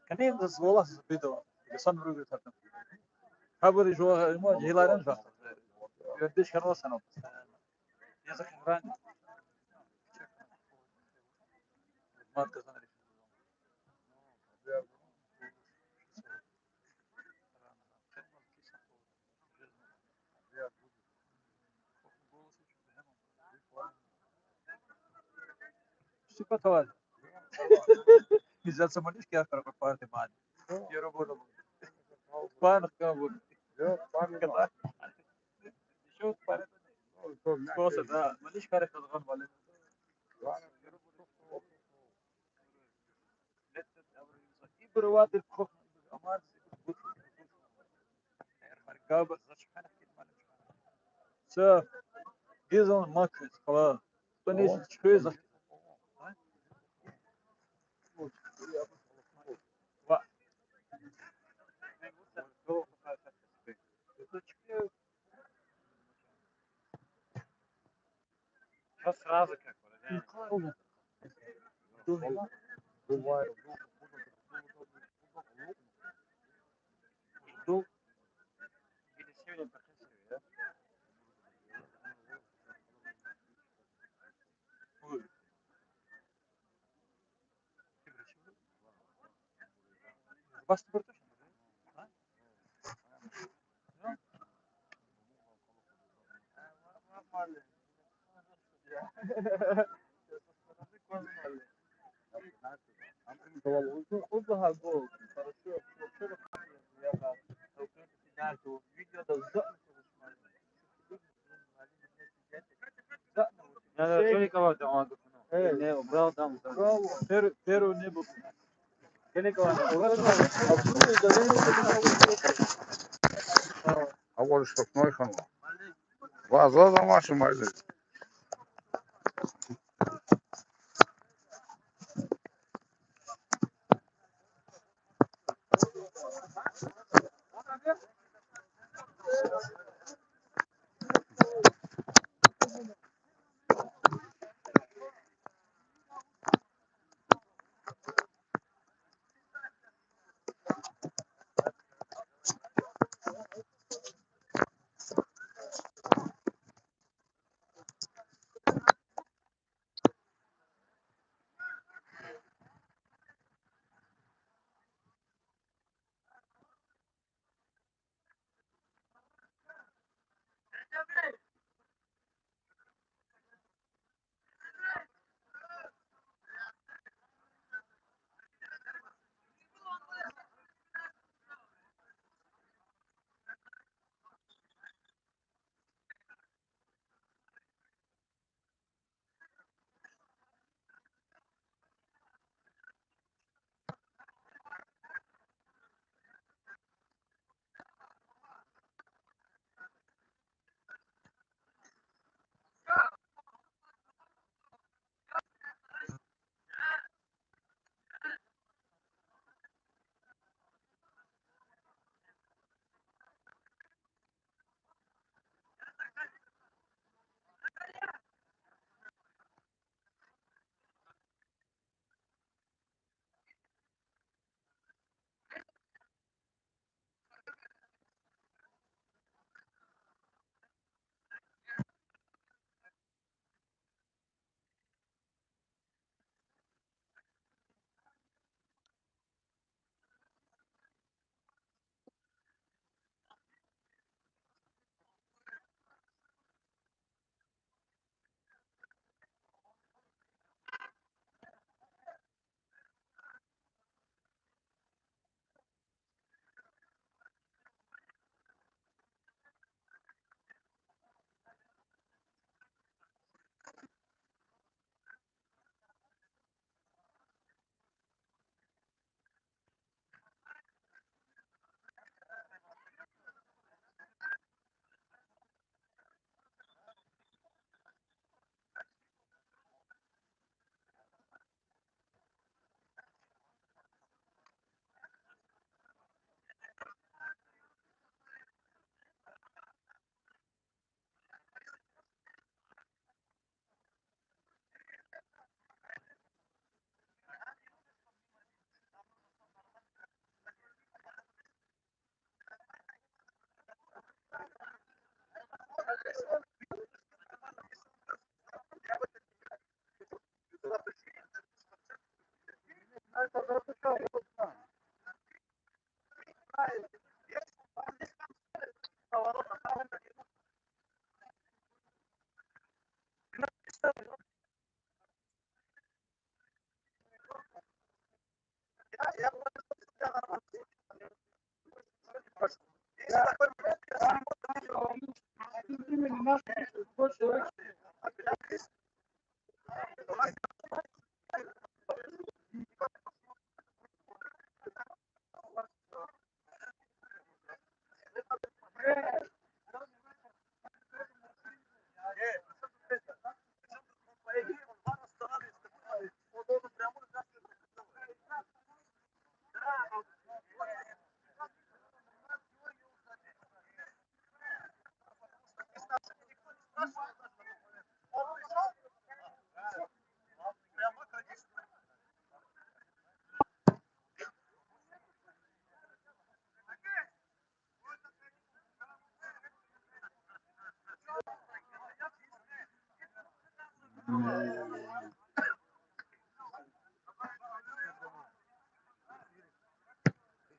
[SPEAKER 4] Kan nem das bolas bido. Son rugu tatam. Habari jo mo jilaran da. Yöndeş kan olsan o. Yazık ran. Marka sana. Süper tavar. Güzel zaman iş kıyafet para parte mal. Yero bolo. Pan kabul. Kadar. Şu para. Kosa da. Maliş kare kazan vale. İbrovat الكوخ أمان Gaba so he's on market خلاص بنيش تشويزة بس رازك بس برتش وضها جول شنو كمان دعوة ne bravo tam bravo pero ne bu kene kawan
[SPEAKER 1] أول شوط نويخن وأزاز ماشي مايزي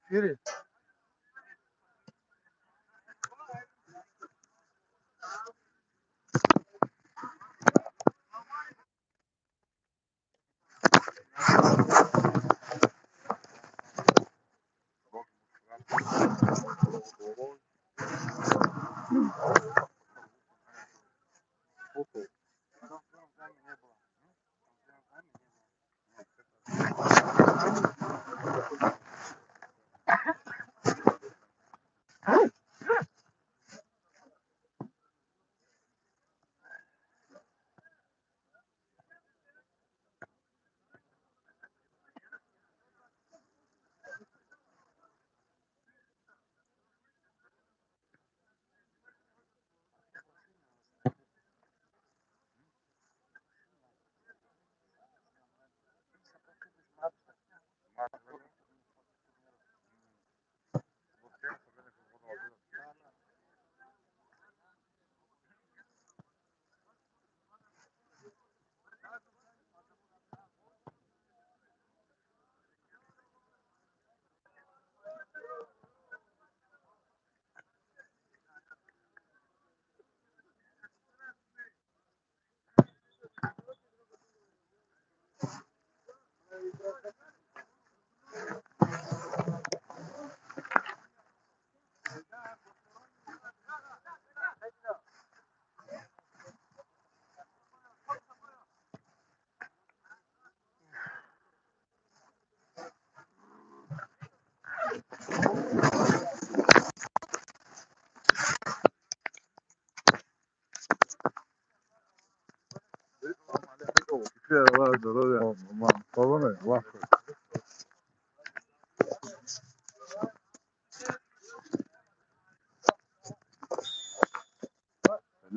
[SPEAKER 1] Фири.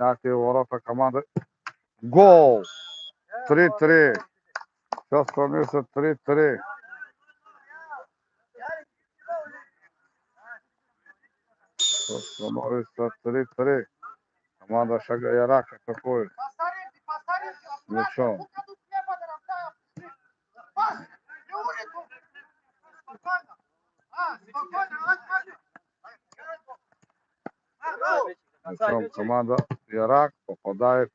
[SPEAKER 1] Penalti ворота команды. Гол! 3-3. Все становится 3-3. Все становится 3-3. Команда Шага Ярак атакует. Мячом. Мячом команда Ярак попадает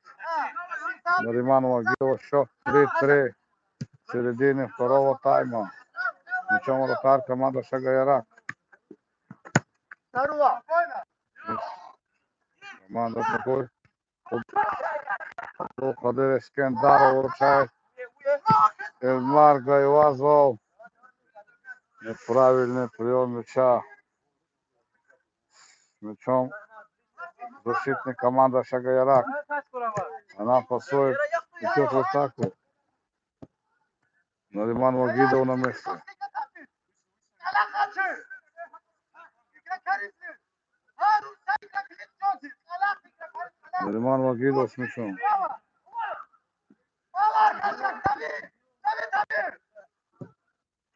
[SPEAKER 1] на Риманова Гила. Счет 3-3. В середине второго тайма. Мячом вратарь команда Шага Ярак. Команда атакует. Ходи Скендаров вручает. Эльмар Гайвазов. Неправильный прием мяча. Мячом защитник команда Шага Ярак. Она пасует. Идет в атаку. Нариман Вагидов на месте. Нариман Вагидов с мячом.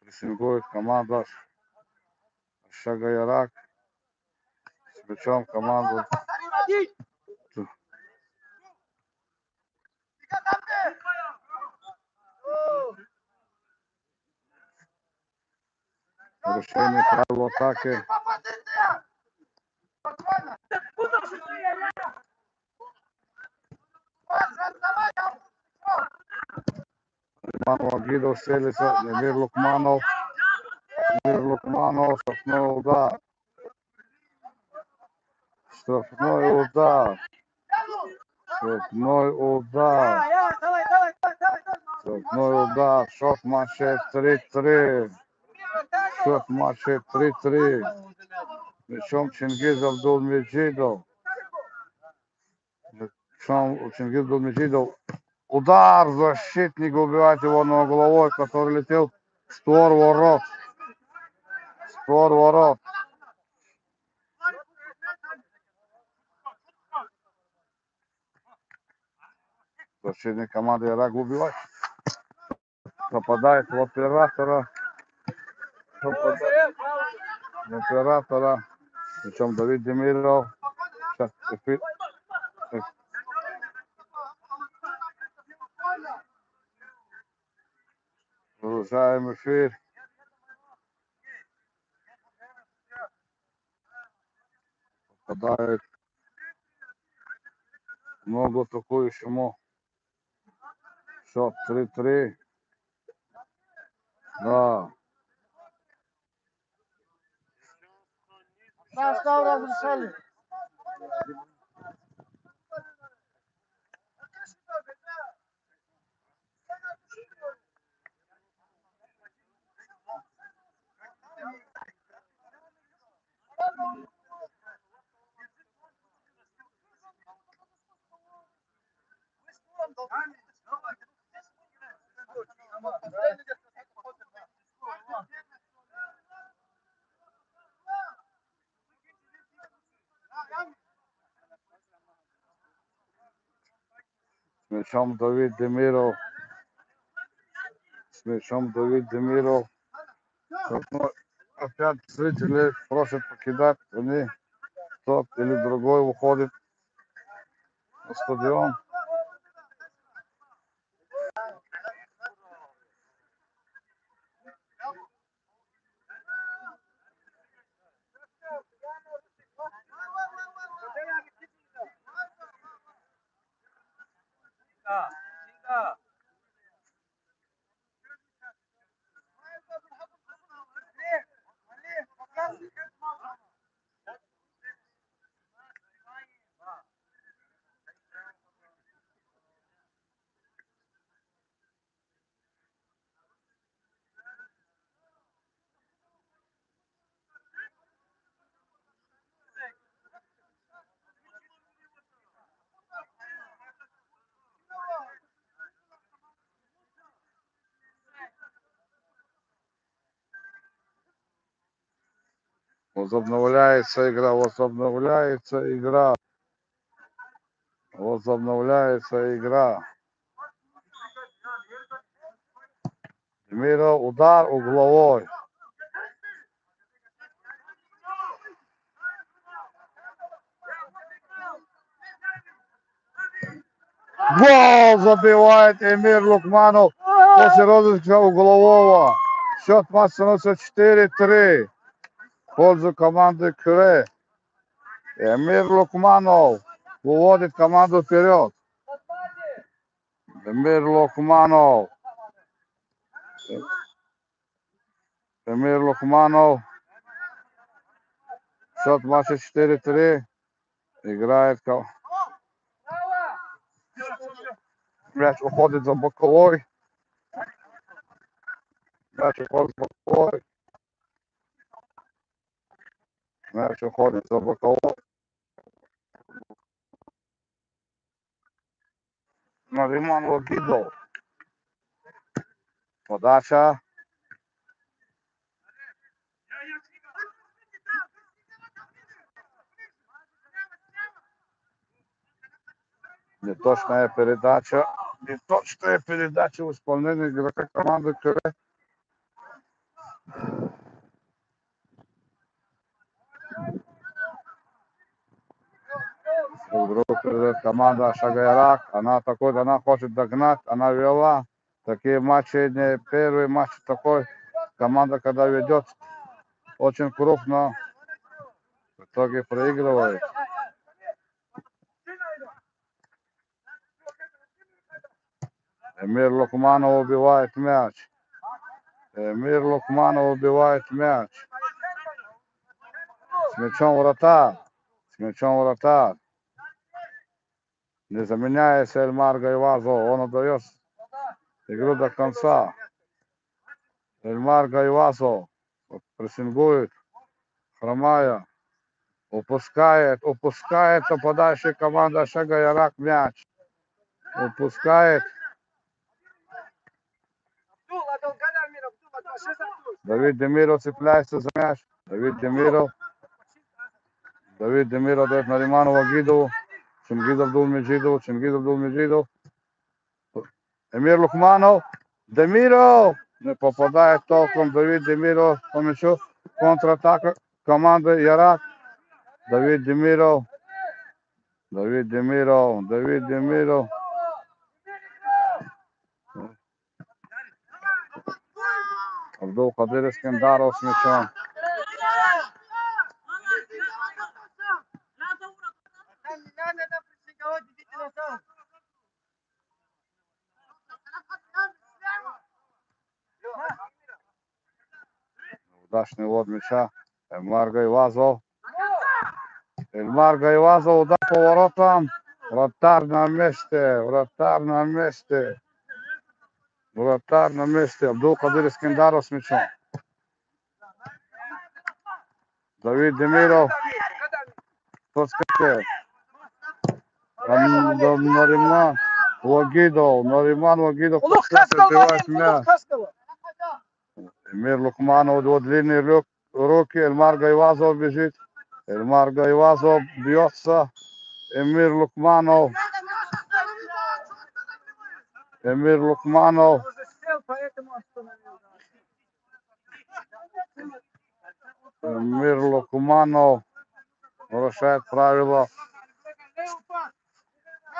[SPEAKER 1] Прессингует команда Шага Ярак. С мячом команду. Нарушение правил атаки. Вагидов, Селица, Эмир Лукманов, штрафной удар. Штрафной удар. Штрафной удар. Счет матча 3-3. Счет матча 3-3. Причем Чингиз Абдулмеджидов. Чингиз Абдулмеджидов. Удар, защитник убивает его на головой, который летел в створ ворот. Створ ворот. Защитник команды Ирак убивает. Попадает в оператора. Причем Давид Демиров. Сейчас эфир. Продолжаем эфир. Попадает много атакующему. Счет 3-3. Да.
[SPEAKER 3] Став разрешали.
[SPEAKER 1] С мячом Давид Демиров. Опять зрители просят покидать. Они тот или другой уходит на стадион. Возобновляется игра. Демиров, удар угловой. Гол забивает Эмир Лукманов после розыгрыша углового. Счет матча становится 4-3 в пользу команды Кюре. Эмир Лукманов выводит команду вперед. Эмир Лукманов. Счет матча 4-3. Играет. Мяч уходит за боковой. Мяч уходит за боковой. Нариман Вагидов. Подача. Неточная передача в исполнении игрока команды Кюре. Команда Шагайрак. Она атакует, она хочет догнать. Она вела. Такие матчи, не первый матч такой. Команда, когда ведет очень крупно, в итоге проигрывает. Эмир Лукманов убивает мяч. Эмир Лукманов убивает мяч. С мячом вратарь. С мячом вратарь. Не заменяется Эльмар Гайвазов. Он отдает игру до конца. Эльмар Гайвазов прессингует. Хромая. Упускает нападающая команда Шага Ярак мяч. Упускает. Давид Демиров цепляется за мяч. Давид Демиров дает Нариману Вагидову. Чингиз Абдулмеджидов. Эмир Лукманов. Демиров. Не попадает толком Давид Демиров по мячу. Контратака команды Ярак. Давид Демиров. Абдул Кадир Искендаров с мячом. Удачный ввод мяча. Эльмар Гайвазов. Удар по воротам. Вратарь на месте. Абдул Кадир Искендаров с мячом. Давид Демиров. Что скажет? Нариман Вагидов. Отбивает мяч. Эмир Лукманов, его длинные руки. Эльмар Гайвазов бежит. Эльмар Гайвазов бьется. Эмир Лукманов. Нарушает правила.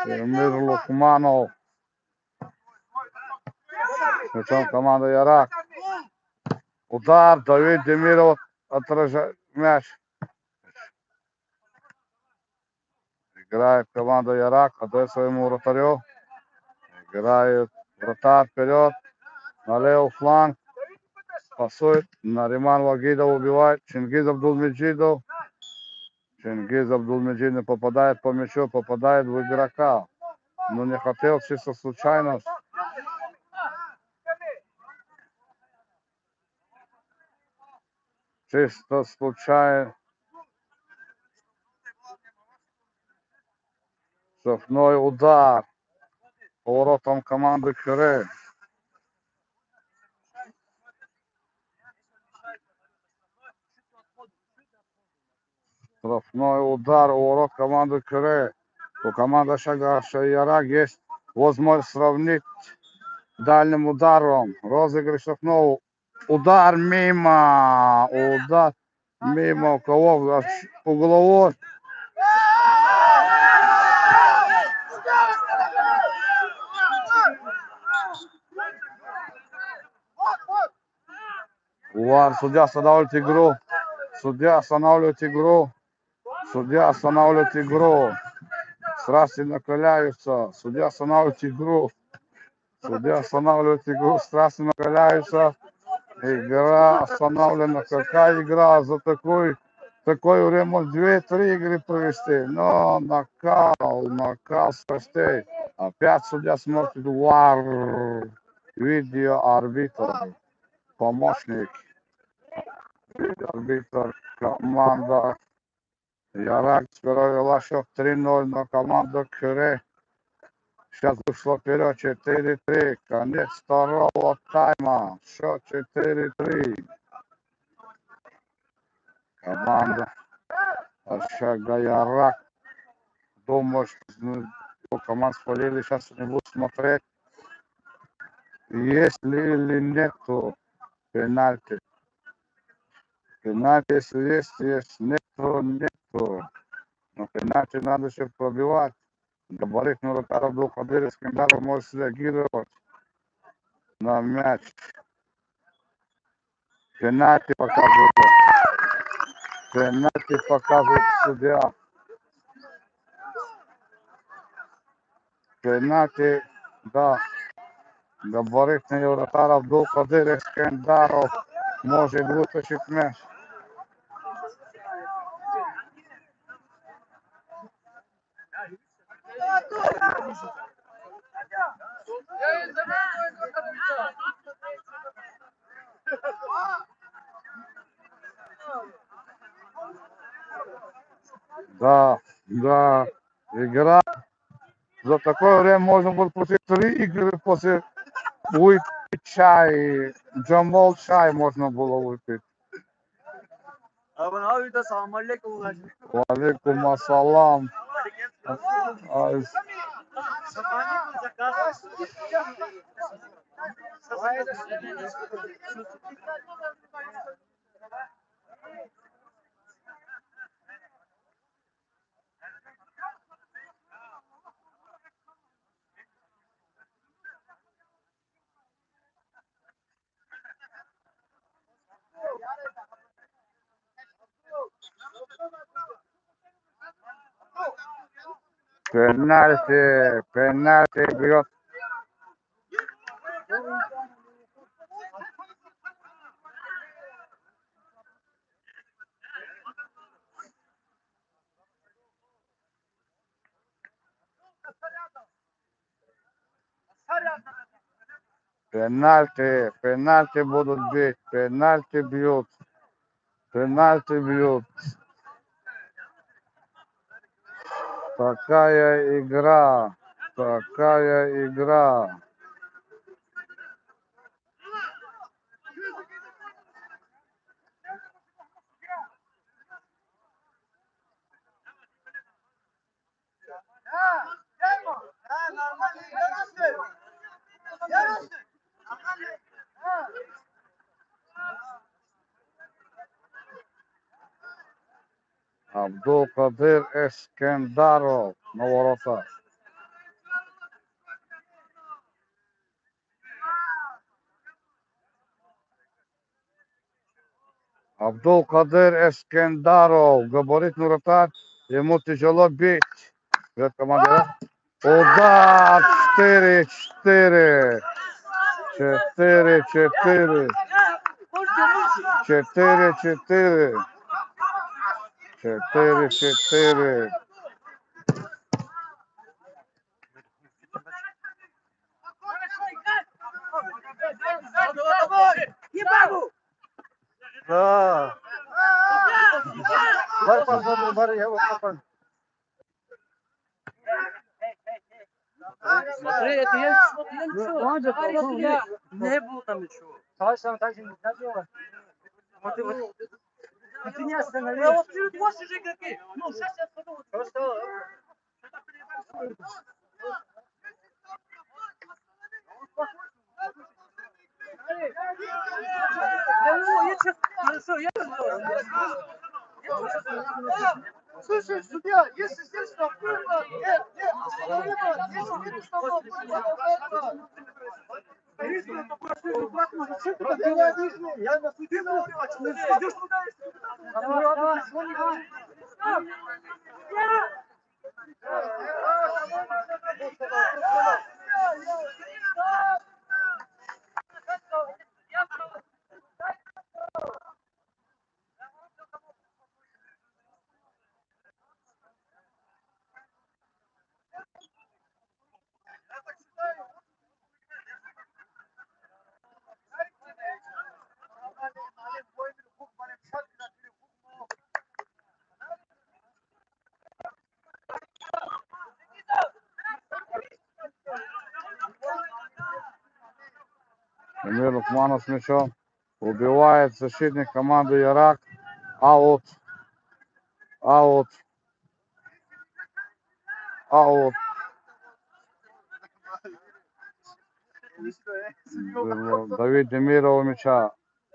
[SPEAKER 1] Эмир Лукманов. Причем команда Ярак. Удар. Давид Демиров отражает мяч. Играет команда Ярак. Отдает своему вратарю. Играет вратарь вперед. На левый фланг. Пасует. Нариман Вагидов убивает. Чингиз Абдулмеджидов не попадает по мячу. Попадает в игрока. Но не хотел, чисто случайно. Штрафной удар. По воротам команды Кюре. Штрафной удар у ворот команды Кюре. У команды Шага Ярак есть возможность сравнить дальним ударом. Розыгрыш штрафного. Удар мимо. У кого? Угловой. УАР. Судья останавливает игру. Страсти накаляются. Судья останавливает игру. Страсти накаляются. Игра остановлена. Какая игра? За такое время 2-3 игры провести. Но накал страстей. Опять судья смотрит УАР. Видеоарбитр. Помощник. Видеоарбитр. Команда Ярак сперва вела счет 3-0, но команда Кюре сейчас вышла вперед 4-3. Конец второго тайма. Счет 4-3. Команда Шага Ярак. Думаю, что команд спалили. Сейчас не будут смотреть, есть ли или нету пенальти. Пенальти, если есть, нету. Но пенальти надо еще пробивать. Габаритный вратарь Абдул Кадир Искендаров может среагировать на мяч. Пенальти показывает судья. Пенальти, да. Габаритний вратар Абдулкадир Ескендаров може витащити м'яч. Да, да, игра. За такое время можно было после 3 игры, после выпить чай, Джамбол чай можно было выпить.
[SPEAKER 4] Abi abi de selamünaleyküm.
[SPEAKER 1] Валейкум ассалам. Пенальти бьет. Пенальти будут бить, пенальти бьют. Такая игра. Абдулкадир Ескендаров на воротах. Абдулкадир Ескендаров, габаритный вратарь, ему тяжело бить. Вперед, команда. Удар 4-4. 4-4. 4-4. 4-4.
[SPEAKER 4] Да. Бар, я вот попал.
[SPEAKER 2] Смотри, это я ничего. Не было там ничего.
[SPEAKER 4] Ты не остановил.
[SPEAKER 2] Я вот перед вас уже какие. Ну, сейчас я подумал.
[SPEAKER 3] Слушай, судья, если здесь штрафуемо, нет, остановимо, если здесь штрафуемо, я на суде говорю, а ты идешь туда
[SPEAKER 1] Эмир Лукманов с мячом. Убивает защитник команды Ирак. Аут. Давид Демиров у мяча.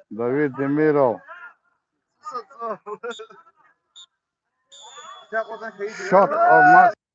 [SPEAKER 1] Давид Демиров. Счет в матче.